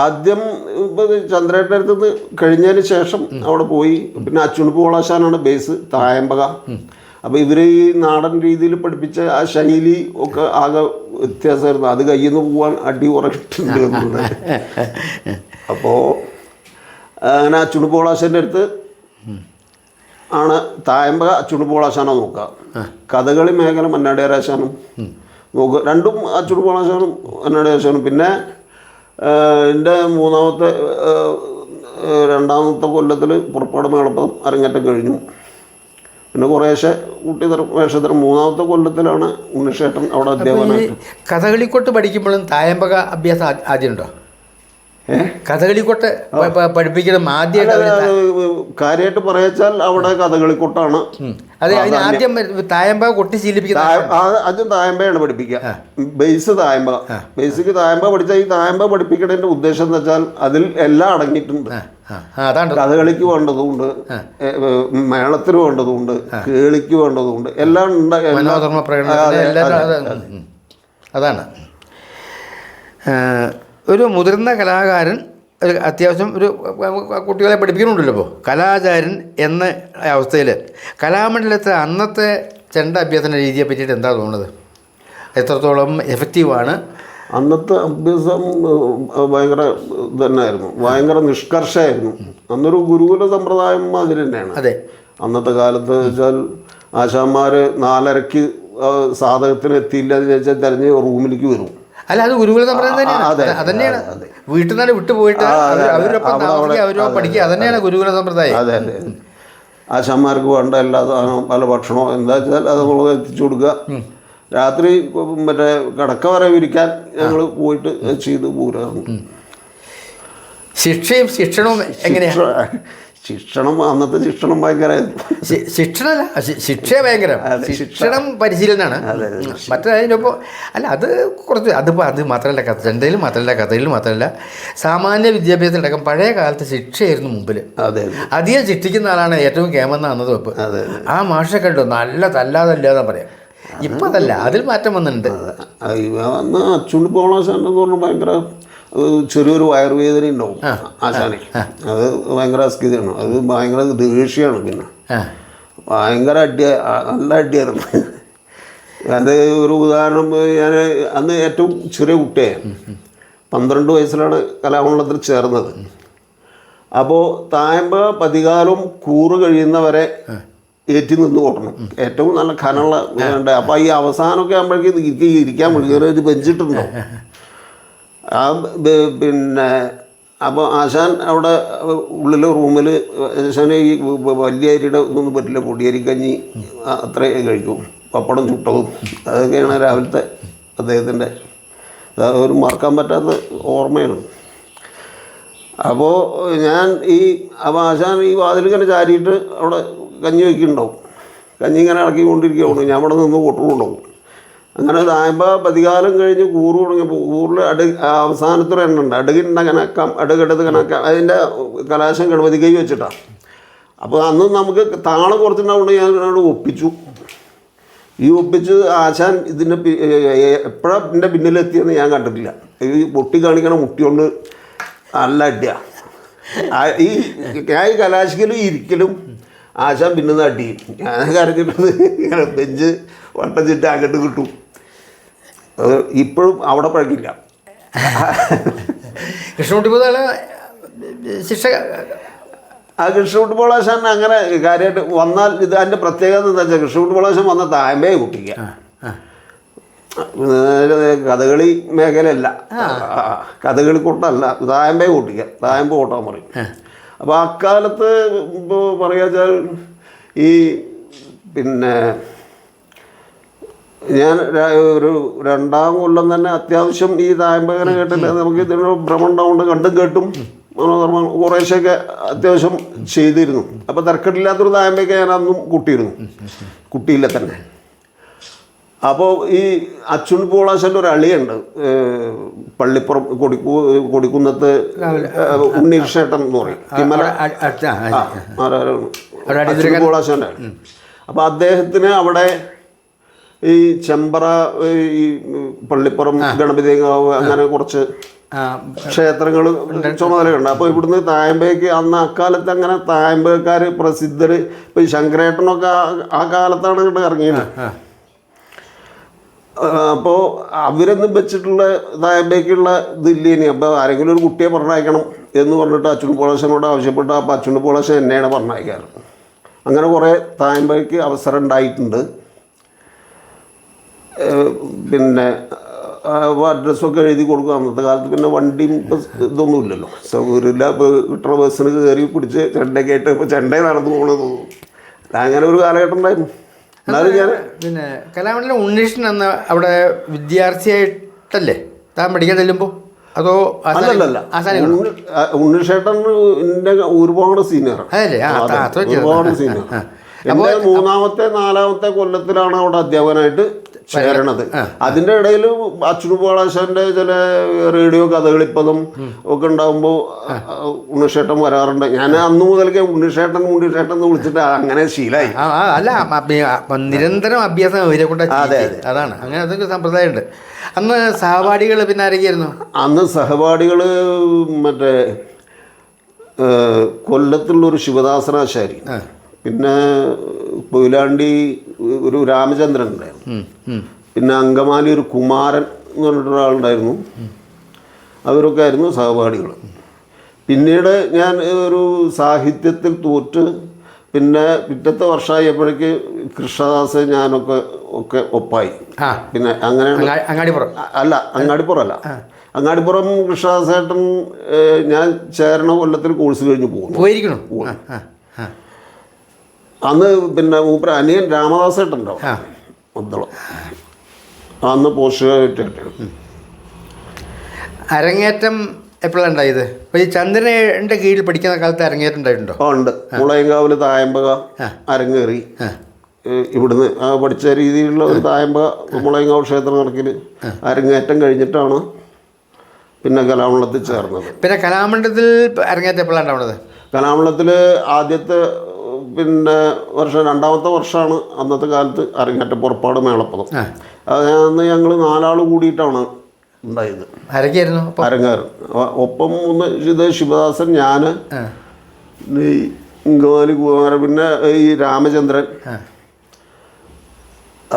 ആദ്യം ചന്ദ്രേട്ടൻ്റെ അടുത്ത് നിന്ന് കഴിഞ്ഞതിന് ശേഷം അവിടെ പോയി. പിന്നെ അച്യുട് പോളാശാനാണ് ബേസ്, തായമ്പക. അപ്പോൾ ഇവർ ഈ നാടൻ രീതിയിൽ പഠിപ്പിച്ച ആ ശൈലി ഒക്കെ ആകെ വ്യത്യാസമായിരുന്നു. അത് കയ്യിൽ നിന്ന് പോകാൻ അടി ഉറക്കിട്ടുണ്ട്. അപ്പോൾ അങ്ങനെ അച്യുട് പോളാശാൻ്റെ അടുത്ത് ആണ് തായമ്പക അച്യുട് പോളാശാനെ നോക്കുക. കഥകളി മേഖല മന്നാടിയാരാശാനും നോക്കുക. രണ്ടും അച്യുട് പോളാശാനും മന്നാടിയാരാശാനും. പിന്നെ എൻ്റെ രണ്ടാമത്തെ കൊല്ലത്തിൽ പുറപ്പാട് മേളപ്പം അരങ്ങേറ്റം കഴിഞ്ഞു. പിന്നെ കുറേശ്ശെ കുട്ടിതരം വേഷത്തരം. മൂന്നാമത്തെ കൊല്ലത്തിലാണ് ഉണ്ണിഷേട്ടൻ അവിടെ അധ്യാപകനായിട്ട്. കഥകളിക്കൊട്ട് പഠിക്കുമ്പോഴും തായമ്പക അഭ്യാസം ആദ്യമുണ്ടോ? കഥകളിക്കൊട്ട് പഠിപ്പിക്കണം ആദ്യമായിട്ട് കാര്യമായിട്ട് പറയാച്ചാൽ അവിടെ കഥകളിക്കൊട്ടാണ്. അതെ, അതിന് ആദ്യം തായമ്പക കൊട്ടി ശീലിപ്പിക്കുന്നത്. ആദ്യം തായമ്പയാണ് പഠിപ്പിക്കുക. ബേസ് തായമ്പ. ബേസിക്ക് തായമ്പ പഠിച്ചാൽ ഈ തായമ്പ പഠിപ്പിക്കണതിൻ്റെ ഉദ്ദേശം എന്ന് വെച്ചാൽ അതിൽ എല്ലാം അടങ്ങിയിട്ടുണ്ട്. കഥകളിക്ക് വേണ്ടതുകൊണ്ട്, മേളത്തിന് വേണ്ടതുകൊണ്ട്, കേളിക്ക് വേണ്ടതുകൊണ്ട് എല്ലാം അതാണ്. ഒരു മുതിർന്ന കലാകാരൻ ഒരു അത്യാവശ്യം ഒരു കുട്ടികളെ പഠിപ്പിക്കുന്നുണ്ടല്ലോ. ഇപ്പോൾ കലാചാരൻ എന്ന അവസ്ഥയിൽ കലാമണ്ഡലത്തെ അന്നത്തെ ചെണ്ട അഭ്യസന രീതിയെ പറ്റിയിട്ട് എന്താ തോന്നുന്നത്? എത്രത്തോളം എഫക്റ്റീവാണ്? അന്നത്തെ അഭ്യാസം ഭയങ്കര തന്നെയായിരുന്നു, ഭയങ്കര നിഷ്കർഷമായിരുന്നു. അന്നൊരു ഗുരുകുല സമ്പ്രദായം അതിൽ തന്നെയാണ്. അതെ, അന്നത്തെ കാലത്ത് വെച്ചാൽ ആശാന്മാർ 4:30 സാധകത്തിന് എത്തിയില്ല എന്ന് വെച്ചാൽ തിരഞ്ഞ് റൂമിലേക്ക് വരും. അല്ല, അത് ഗുരുകുല സമ്പ്രദായം തന്നെയാണ്. അതന്നെയാണ് വീട്ടിൽ നിന്ന് വിട്ടു പോയിട്ട് അവരൊപ്പം അവരൊപ്പം പഠിക്കുക. അതന്നെയാണ് ഗുരുകുല സമ്പ്രദായം. അതെ അതെ. ആശാന്മാർക്ക് വേണ്ട എല്ലാ സാധനവും പല ഭക്ഷണമോ എന്താ വെച്ചാൽ അത് നമ്മൾ എത്തിച്ചു കൊടുക്കുക. രാത്രി മറ്റേ കടക്ക വരെ വിരിക്കാൻ ഞങ്ങൾ പോയിട്ട് ചെയ്ത് പോരാണ്. ശിക്ഷണവും എങ്ങനെയാണ്? ശിക്ഷണം അന്നത്തെ ശിക്ഷണം ഭയങ്കരമായിരുന്നു. ശിക്ഷണമല്ല, ശിക്ഷ ഭയങ്കര. ശിക്ഷണം പരിശീലനമാണ്. മറ്റേതിനൊപ്പം അല്ല, അത് കുറച്ച് അത് മാത്രമല്ല, ചെണ്ടയിലും മാത്രമല്ല, കഥയിലും മാത്രമല്ല, സാമാന്യ വിദ്യാഭ്യാസത്തിലടക്കം പഴയ കാലത്ത് ശിക്ഷയായിരുന്നു മുമ്പിൽ. അധികം ശിക്ഷിക്കുന്ന ആളാണ് ഏറ്റവും കേമെന്ന അന്നത് വെപ്പ്. ആ മാഷെ കണ്ടു നല്ല തല്ലാതല്ലാതെ പറയാം. ഇപ്പം അതല്ല, അതിൽ മാറ്റം വന്നിട്ടുണ്ട്. അന്ന് അച്യുട് പോളാശാൻ്റെ പറഞ്ഞാൽ ഭയങ്കര ചെറിയൊരു വയറുവേദന ഉണ്ടാവും ആശാനെ. അത് ഭയങ്കര അസ്കിതയാണ്, അത് ഭയങ്കര ദേഷ്യമാണ്. പിന്നെ ഭയങ്കര നല്ല അടിയായിരുന്നു. അത് ഒരു ഉദാഹരണം, ഞാൻ അന്ന് ഏറ്റവും ചെറിയ കുട്ടിയായിരുന്നു. 12 വയസ്സിലാണ് കലാമണ്ഡലത്തിൽ ചേർന്നത്. അപ്പോൾ തായമ്പ പതികാലം കൂറ് കഴിയുന്നവരെ ഏറ്റി നിന്ന് കൊട്ടണം. ഏറ്റവും നല്ല കനുള്ള വേണ്ട. അപ്പോൾ ഈ അവസാനമൊക്കെ ആകുമ്പോഴേക്കും ഇരിക്കാൻ ഒരു ബെഞ്ചിട്ടുണ്ടാവും. പിന്നെ അപ്പോൾ ആശാൻ അവിടെ ഉള്ളിലെ റൂമിൽ ആശാൻ ഈ വലിയ അരിയുടെ ഒന്നും പറ്റില്ല, പൊടിയരിക്കഞ്ഞി അത്രയും കഴിക്കും, പപ്പടം ചുട്ടതും. അതൊക്കെയാണ് രാവിലത്തെ അദ്ദേഹത്തിൻ്റെ ഒരു മറക്കാൻ പറ്റാത്ത ഓർമ്മയാണ്. അപ്പോൾ അപ്പോൾ ആശാൻ ഈ വാതിലിങ്ങനെ ചാരിയിട്ട് അവിടെ കഞ്ഞി വയ്ക്കുന്നുണ്ടാവും. കഞ്ഞി ഇങ്ങനെ ഇളക്കിക്കൊണ്ടിരിക്കുകയാണ്. ഞാൻ അവിടെ നിന്ന് കൊട്ടുകൊണ്ടുണ്ടാവും. അങ്ങനെ തായമ്പ പതികാലം കഴിഞ്ഞ് കൂറ് തുടങ്ങിയപ്പോൾ കൂറിൽ അവസാനത്തൊരു എണ്ണ ഉണ്ട്, അടുകിണ്ട കണക്കാം, അടുകെടുത്ത് കണക്കാം. അതിൻ്റെ കലാശം ഗണപതി കൈ വെച്ചിട്ടാണ്. അപ്പോൾ അന്ന് നമുക്ക് താളം കുറച്ചുണ്ടാവുകൊണ്ട് ഞാൻ അവിടെ ഒപ്പിച്ചു. ഈ ഒപ്പിച്ച് ആശാൻ ഇതിൻ്റെ എപ്പോഴാണ് ഇതിൻ്റെ പിന്നിലെത്തിയെന്ന് ഞാൻ കണ്ടിട്ടില്ല. ഈ പൊട്ടി കാണിക്കണ മുട്ടിക്കൊണ്ട് നല്ല അടിയാണ്. ഞാൻ ഈ കലാശിക്കലും ഇരിക്കലും ആശാൻ പിന്നുന്ന അടിയും. ഞാൻ കരഞ്ഞിട്ടത് ഇങ്ങനെ ബെഞ്ച് വട്ടം ചുറ്റി അങ്ങോട്ട് കിട്ടും. അത് ഇപ്പോഴും അവിടെ പഴക്കില്ല. കൃഷ്ണകുട്ടി ശിക്ഷ ആ കൃഷ്ണകുട്ടി പോളാശാൻ അങ്ങനെ കാര്യമായിട്ട് വന്നാൽ ഇത് അതിൻ്റെ പ്രത്യേകത എന്താ വെച്ചാൽ കൃഷ്ണകുട്ടി പോളാശാൻ വന്ന തായമ്പയെ കുട്ടിക്കുക. കഥകളി മേഖലയല്ല, കഥകളി കൂട്ടല്ല, തായമ്പയെ കൂട്ടിക്കുക, തായമ്പ് കൂട്ടാൻ പറയും. അപ്പോൾ അക്കാലത്ത് ഇപ്പോൾ പറയുക ഈ പിന്നെ ഞാൻ ഒരു 2ാം കൊല്ലം തന്നെ അത്യാവശ്യം ഈ തായമ്പകനെ കേട്ടില്ല, നമുക്ക് ഇതിനൊരു ഭ്രമണം കൊണ്ട് കണ്ടും കേട്ടും മനോധർമ്മം കുറേശ്ശൊക്കെ അത്യാവശ്യം ചെയ്തിരുന്നു. അപ്പോൾ തർക്കമില്ലാത്തൊരു തായമ്പയൊക്കെ ഞാൻ അന്നും കൂട്ടിയിരുന്നു, കുട്ടിയില്ല തന്നെ. അപ്പോൾ ഈ അച്യുൺ പോളാശൻ്റെ ഒരു അളിയുണ്ട്, പള്ളിപ്പുറം കൊടിക്കുന്നത്ത് ഉണ്ണീഷേട്ടൻ എന്ന് പറയും, അച്യുൺ പോളാശൻ്റെ. അപ്പോൾ അദ്ദേഹത്തിന് അവിടെ ഈ ചെമ്പറ, ഈ പള്ളിപ്പുറം, ഗണപതികാവ്, അങ്ങനെ കുറച്ച് ക്ഷേത്രങ്ങൾ ചുമതലയുണ്ട്. അപ്പോൾ ഇവിടുന്ന് തായമ്പയ്ക്ക് അന്ന് അക്കാലത്ത് അങ്ങനെ തായമ്പക്കാർ പ്രസിദ്ധർ, ഇപ്പോൾ ഈ ശങ്കരേട്ടനൊക്കെ ആ കാലത്താണ് ഇവിടെ ഇറങ്ങിയത്. അപ്പോൾ അവരൊന്നും വെച്ചിട്ടുള്ള തായമ്പയ്ക്കുള്ള ഇതില്ലേനി. അപ്പോൾ ആരെങ്കിലും ഒരു കുട്ടിയെ പറഞ്ഞയക്കണം എന്ന് പറഞ്ഞിട്ട് അച്യുൺ പോളാശനോട് ആവശ്യപ്പെട്ട് അപ്പോൾ അച്യുൺ പോളാശൻ എന്നെയാണ് പറഞ്ഞയക്കാറ്. അങ്ങനെ കുറേ തായമ്പയ്ക്ക് അവസരം ഉണ്ടായിട്ടുണ്ട്. പിന്നെ അഡ്രസ്സൊക്കെ എഴുതി കൊടുക്കുക. അന്നത്തെ കാലത്ത് പിന്നെ വണ്ടിയും ഇതൊന്നും ഇല്ലല്ലോ, സൗകര്യമില്ല. ഇപ്പോൾ കിട്ടുന്ന ബസ്സിന് കയറി പിടിച്ച് ചെണ്ടയൊക്കെ ആയിട്ട് ഇപ്പോൾ ചെണ്ടയിൽ നടന്നു പോകണമെന്ന് തോന്നുന്നു. അങ്ങനെ ഒരു കാലഘട്ടം ഉണ്ടായിരുന്നു. എന്നാലും ഞാൻ പിന്നെ കലാമണ്ഡലം ഉണ്ണീഷൻ എന്ന അവിടെ വിദ്യാർത്ഥിയായിട്ടല്ലേ താൻ പഠിക്കാൻ ചെല്ലുമ്പോൾ, അതോ അല്ലല്ല, ഉണ്ണീഷേട്ടൻ എൻ്റെ ഒരുപാട് സീനിയറാണ്. ഒരുപാട് സീനിയർ. എൻ്റെ 3ാമത്തെ 4ാമത്തെ കൊല്ലത്തിലാണ് അവിടെ അധ്യാപകനായിട്ട് ചേരണത്. അതിൻ്റെ ഇടയിൽ അച്യുൺ പോളാശാൻ്റെ ചില റേഡിയോ കഥകളിപ്പതും ഒക്കെ ഉണ്ടാകുമ്പോൾ ഉണ്ണിഷേട്ടൻ വരാറുണ്ട്. ഞാൻ അന്നു മുതൽക്കേ ഉണ്ണിഷേട്ടൻ എന്ന് വിളിച്ചിട്ട് അങ്ങനെ ശീലമായി. അല്ല, നിരന്തരം അഭ്യാസം അവരെ കൊണ്ട്. അതെ, അതാണ്, അങ്ങനെ അതൊക്കെ സമ്പ്രദായമുണ്ട്. അന്ന് സഹപാഠികൾ പിന്നെ ആരൊക്കെയായിരുന്നു? അന്ന് സഹപാഠികൾ മറ്റേ കൊല്ലത്തുള്ളൊരു ശിവദാസനാശാരി, പിന്നെ കൊയിലാണ്ടി ഒരു രാമചന്ദ്രൻ ഉണ്ടായിരുന്നു, പിന്നെ അങ്കമാലി ഒരു കുമാരൻ എന്ന് പറഞ്ഞിട്ടൊരാളുണ്ടായിരുന്നു. അവരൊക്കെ ആയിരുന്നു സഹപാഠികൾ. പിന്നീട് ഞാൻ ഒരു സാഹിത്യത്തിൽ തോറ്റ് പിന്നെ പിറ്റത്തെ വർഷമായപ്പോഴേക്ക് കൃഷ്ണദാസ് ഞാനൊക്കെ ഒപ്പായി. പിന്നെ അങ്ങനെയാണ് അങ്ങാടിപ്പുറം അങ്ങാടിപ്പുറം കൃഷ്ണദാസേട്ടൻ ഞാൻ ചേരണ കൊല്ലത്തിൽ കോഴ്സ് കഴിഞ്ഞ് പോകുന്നു. അന്ന് പിന്നെ മൂപ്പര അനിയൻ രാമദാസേട്ടുണ്ടാവും മദ്ദളം, അന്ന് പോസ്റ്റുകാരായിട്ട്. അരങ്ങേറ്റം എപ്പോഴാണ് ഉണ്ടായത്? ഇപ്പോൾ ഈ ചന്ദ്രൻ്റെ കീഴിൽ പഠിക്കുന്ന കാലത്ത് അരങ്ങേറ്റം ഉണ്ടായിട്ടുണ്ടോ? ഉണ്ട്. മുളയങ്കാവിൽ തായമ്പക അരങ്ങേറി. ഇവിടുന്ന് പഠിച്ച രീതിയിലുള്ള ഒരു തായമ്പക മുളയങ്കാവ് ക്ഷേത്ര കണക്കിൽ അരങ്ങേറ്റം കഴിഞ്ഞിട്ടാണ് പിന്നെ കലാമണ്ഡലത്തിൽ ചേർന്നത്. പിന്നെ കലാമണ്ഡലത്തിൽ അരങ്ങേറ്റം എപ്പോഴാണ് ഉണ്ടാവുന്നത്? കലാമണ്ഡലത്തിൽ ആദ്യത്തെ പിന്നെ വർഷം 2ാമത്തെ വർഷമാണ് അന്നത്തെ കാലത്ത് അരങ്ങേറ്റം, പുറപ്പാട് മേളപ്പദം. അന്ന് ഞങ്ങൾ 4 ആൾ കൂടിയിട്ടാണ് ഉണ്ടായത്. അരങ്ങേറ് ഒപ്പം ഒന്ന് ഇത് ശിവദാസൻ, ഞാൻ, ഇങ്കമാലി കുമാരൻ, പിന്നെ ഈ രാമചന്ദ്രൻ,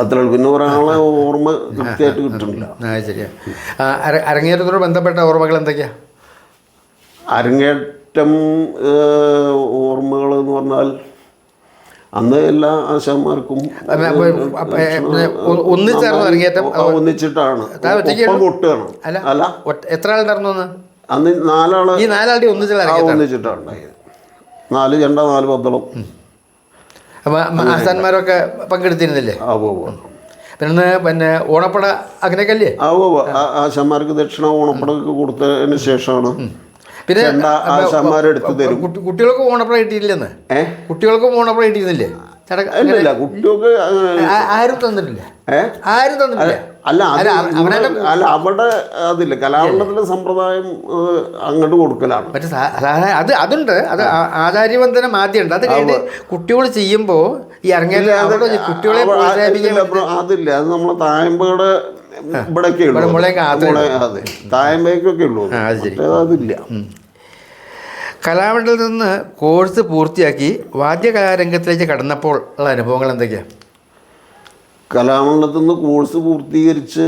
അത്ര. പിന്നെ ഒരാളെ ഓർമ്മ കൃത്യമായിട്ട് കിട്ടുന്നില്ല. അരങ്ങേറ്റത്തോട് ബന്ധപ്പെട്ട ഓർമ്മകൾ എന്തൊക്കെയാ? അരങ്ങേറ്റം ഓർമ്മകൾ എന്ന് പറഞ്ഞാൽ അന്ന് എല്ലാ ആശാന്മാർക്കും ഒന്നിച്ചിട്ടാണ് കൊട്ടുകയാണ്. അല്ല, എത്ര ആളുണ്ടായിരുന്നു അന്ന്? 4 ആള്. ഈ 4 ആളുടെ ഒന്നിച്ചിട്ടാണ് ഉണ്ടായത്. 4 ചെണ്ട 4 പന്തളം. ആശാന്മാരൊക്കെ പങ്കെടുത്തിരുന്നില്ലേ? പിന്നെ ഓണപ്പട അങ്ങനെയൊക്കെ അല്ലേ? ആശാന്മാർക്ക് ദക്ഷിണ ഓണപ്പടൊക്കെ കൊടുത്തതിന് ശേഷമാണ് പിന്നെ ആശാന്മാരെടുത്ത് തരും. കുട്ടികൾക്ക് ഓണപ്പട കിട്ടിയില്ലെന്ന്? കുട്ടികൾക്കും ഓണപ്പട കിട്ടിയിരുന്നില്ലേ? ഇല്ല, കുട്ടികൾക്ക് ആരും തന്നിട്ടില്ല. ആരും തന്നിട്ടില്ല. അല്ല, അവിടെ അതില്ല. കലാമണ്ഡലത്തിലെ സമ്പ്രദായം അങ്ങോട്ട് കൊടുക്കലാണ്. അതുണ്ട്, അത് ആചാര്യവന്ദനം ആദ്യമുണ്ട്. അത് കഴിഞ്ഞ് കുട്ടികൾ ചെയ്യുമ്പോൾ ഈ അരങ്ങേറ്റം കുട്ടികളെ അതില്ല. അത് നമ്മളെ തായമ്പയുടെ ഇവിടെയൊക്കെ ഉള്ളൂ, തായമ്പയ്ക്കൊക്കെ ഉള്ളൂ, അതില്ല. കലാമണ്ഡലത്തിൽ നിന്ന് കോഴ്സ് പൂർത്തിയാക്കി വാദ്യകലാരംഗത്തിലേക്ക് കടന്നപ്പോൾ ഉള്ള അനുഭവങ്ങൾ എന്തൊക്കെയാണ്? കലാമണ്ഡലത്തിൽ നിന്ന് കോഴ്സ് പൂർത്തീകരിച്ച്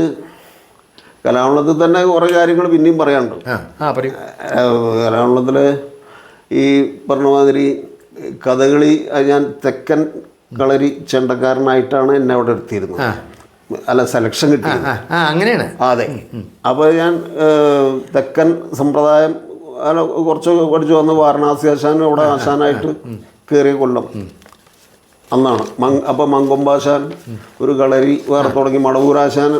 കലാമണ്ഡലത്തിൽ തന്നെ കുറേ കാര്യങ്ങൾ പിന്നെയും പറയാനുണ്ട്. കലാമണ്ഡലത്തിൽ ഈ പറഞ്ഞ മാതിരി കഥകളി ഞാൻ തെക്കൻ കളരി ചെണ്ടക്കാരനായിട്ടാണ് എന്നെ അവിടെ എടുത്തിരുന്നത്. അല്ല, സെലക്ഷൻ കിട്ടിയത് അങ്ങനെയാണ്. അതെ. അപ്പോൾ ഞാൻ തെക്കൻ സമ്പ്രദായം അല്ല കുറച്ചൊക്കെ പഠിച്ചു വന്ന് വാരണാസി ആശാനും അവിടെ ആശാനായിട്ട് കയറിയ കൊല്ലം അന്നാണ്. അപ്പോൾ മങ്കൊമ്പാശാൻ ഒരു കളരി വേറെ തുടങ്ങി. മടവൂരാശാൻ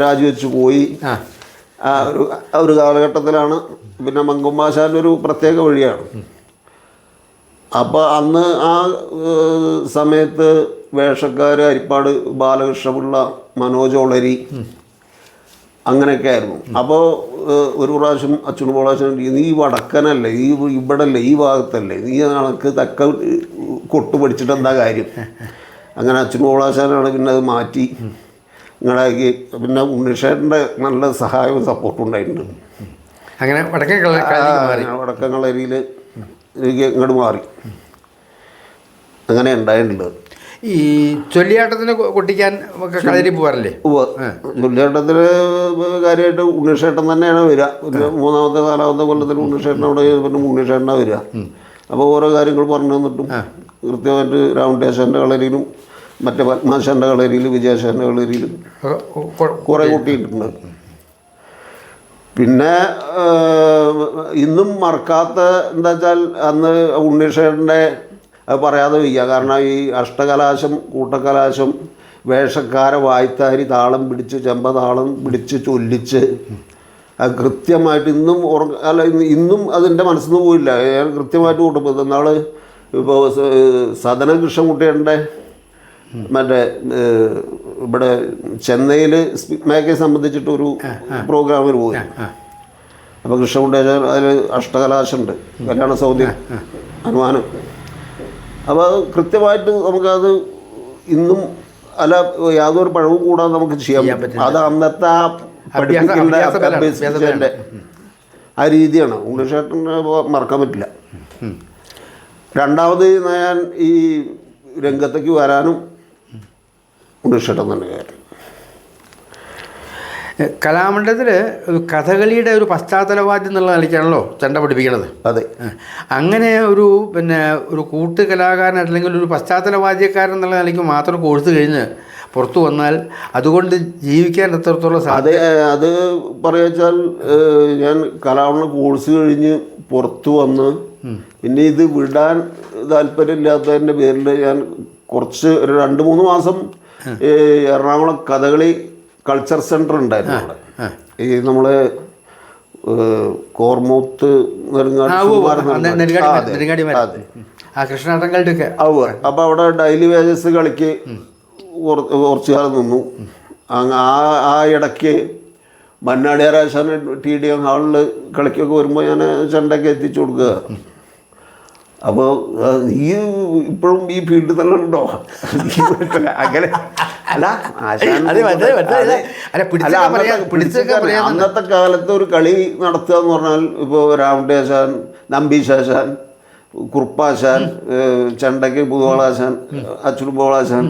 രാജിവെച്ച് പോയി. ആ ഒരു കാലഘട്ടത്തിലാണ് പിന്നെ മങ്കൊമ്പാശാൻ്റെ ഒരു പ്രത്യേക വഴിയാണ്. അപ്പോൾ അന്ന് ആ സമയത്ത് വേഷക്കാർ അരിപ്പാട് ബാലകൃഷ്ണപിള്ള, മനോജ് ഒളരി അങ്ങനെയൊക്കെ ആയിരുന്നു. അപ്പോൾ ഒരു പ്രാവശ്യം അച്ഛനും പോളാശൻ, നീ വടക്കനല്ലേ, ഇവിടെ അല്ലേ, ഈ ഭാഗത്തല്ലേ, നീ കണക്ക് തക്ക കൊട്ട് പഠിച്ചിട്ട് എന്താ കാര്യം? അങ്ങനെ അച്ഛനും പോളാശാനാണ് പിന്നെ അത് മാറ്റി ഇങ്ങടാക്കി. പിന്നെ ഉണ്ണിഷേട്ടൻ്റെ നല്ല സഹായവും സപ്പോർട്ടും ഉണ്ടായിട്ടുണ്ട്. അങ്ങനെ വടക്കൻ കളരിയിൽ എനിക്ക് ഇങ്ങോട്ട് മാറി. അങ്ങനെ ഉണ്ടായിട്ടുണ്ട്. ഈ ചൊല്ലിയാട്ടത്തിന് കൊട്ടിക്കാൻ കളരി പോകാറില്ലേ? ചൊല്ലിയാട്ടത്തിന് കാര്യമായിട്ട് ഉണ്ണിഷേട്ടൻ തന്നെയാണ് വരിക. ഒരു മൂന്നാമത്തെ നാലാമത്തെ കൊല്ലത്തിൽ ഉണ്ണിഷേട്ടൻ അവിടെ പിന്നെ ഉണ്ണിഷേട്ടനാണ് വരിക. അപ്പോൾ ഓരോ കാര്യങ്ങൾ പറഞ്ഞു തന്നിട്ടും കൃത്യമായിട്ട് രാമേശാൻ്റെ കളരിയിലും മറ്റേ പത്മാശാൻ്റെ കളരിയിലും വിജയാശാൻ്റെ കളരിയിലും കുറേ കൂട്ടിയിട്ടുണ്ട്. പിന്നെ ഇന്നും മറക്കാത്ത എന്താ വെച്ചാൽ അന്ന് ഉണ്ണിഷേട്ടൻ്റെ അത് പറയാതെ വയ്യ. കാരണം ഈ അഷ്ടകലാശം, കൂട്ടക്കലാശം, വേഷക്കാരെ വായ്ത്താരി താളം പിടിച്ച് ചെമ്പതാളം പിടിച്ച് ചൊല്ലിച്ച് അത് കൃത്യമായിട്ട് ഇന്നും അതിൻ്റെ മനസ്സിൽ നിന്ന് പോയില്ല. ഞാൻ കൃത്യമായിട്ട് കൂട്ടുമ്പോൾ നാൾ ഇപ്പോൾ സദന കൃഷ്ണൻകുട്ടിയുടെ മറ്റേ ഇവിടെ ചെന്നൈയിൽ സ്പിക്മേക്കെ സംബന്ധിച്ചിട്ടൊരു പ്രോഗ്രാമിന് പോയി. അപ്പോൾ കൃഷ്ണൻകുട്ടി അതിൽ അഷ്ടകലാശുണ്ട്, കല്യാണ സൗദ്യം, അനുമാനം. അപ്പോൾ അത് കൃത്യമായിട്ട് നമുക്കത് ഇന്നും അല്ല യാതൊരു പഴവും കൂടാതെ നമുക്ക് ചെയ്യാൻ പറ്റും. അത് അന്നത്തെ ആ പഠിപ്പിക്കേണ്ട ആ രീതിയാണ്. ഉണ്ണിഷേട്ടനെ മറക്കാൻ പറ്റില്ല. രണ്ടാമത് ഞാൻ ഈ രംഗത്തേക്ക് വരാനും ഉണ്ണിഷേട്ടൻ തന്നെ കാര്യം. കലാമണ്ഡലത്തിൽ കഥകളിയുടെ ഒരു പശ്ചാത്തലവാദ്യം എന്നുള്ള നിലയ്ക്കാണല്ലോ ചെണ്ട പഠിപ്പിക്കണത്. അതെ. അങ്ങനെ ഒരു ഒരു കൂട്ട് കലാകാരൻ അല്ലെങ്കിൽ ഒരു പശ്ചാത്തലവാദ്യക്കാരൻ എന്നുള്ള നിലയ്ക്ക് മാത്രം കോഴ്സ് കഴിഞ്ഞ് പുറത്തു വന്നാൽ അതുകൊണ്ട് ജീവിക്കാൻ എത്രത്തോളം സാധ്യത? അത് പറയുവെച്ചാൽ ഞാൻ കലാമണ്ഡലം കോഴ്സ് കഴിഞ്ഞ് പുറത്തു വന്ന് പിന്നെ ഇത് വിടാൻ താല്പര്യമില്ലാത്തതിൻ്റെ പേരിൽ ഞാൻ കുറച്ച് ഒരു 2-3 മാസം എറണാകുളം കഥകളി കൾച്ചർ സെൻറ്റർ ഉണ്ടായിരുന്നു അവിടെ. ഈ നമ്മളെ കോർമൂത്ത് കൃഷ്ണാട്ടങ്ങളുടെ അപ്പോൾ അവിടെ ഡെയിലി വേജസ് കളിക്ക് കുറച്ച് കാലം നിന്നു. ആ ഇടയ്ക്ക് മന്നാടിയാരാശാൻ TDM ഹാളിൽ കളിക്കൊക്കെ വരുമ്പോൾ ഞാൻ ചെണ്ടയ്ക്ക് എത്തിച്ചു കൊടുക്കുക. അപ്പോൾ ഈ ഇപ്പോഴും ഈ ഫീൽഡിൽ തന്നെ ഉണ്ടോ? അങ്ങനെ അല്ല, അന്നത്തെ കാലത്ത് ഒരു കളി നടത്തുക എന്ന് പറഞ്ഞാൽ ഇപ്പോൾ രാമേശാൻ, നമ്പീശാശാൻ, കുറുപ്പാശാൻ, ചെണ്ടയ്ക്ക് പുതുവളാശാൻ, അച്ചുടുമ്പോളാശാൻ,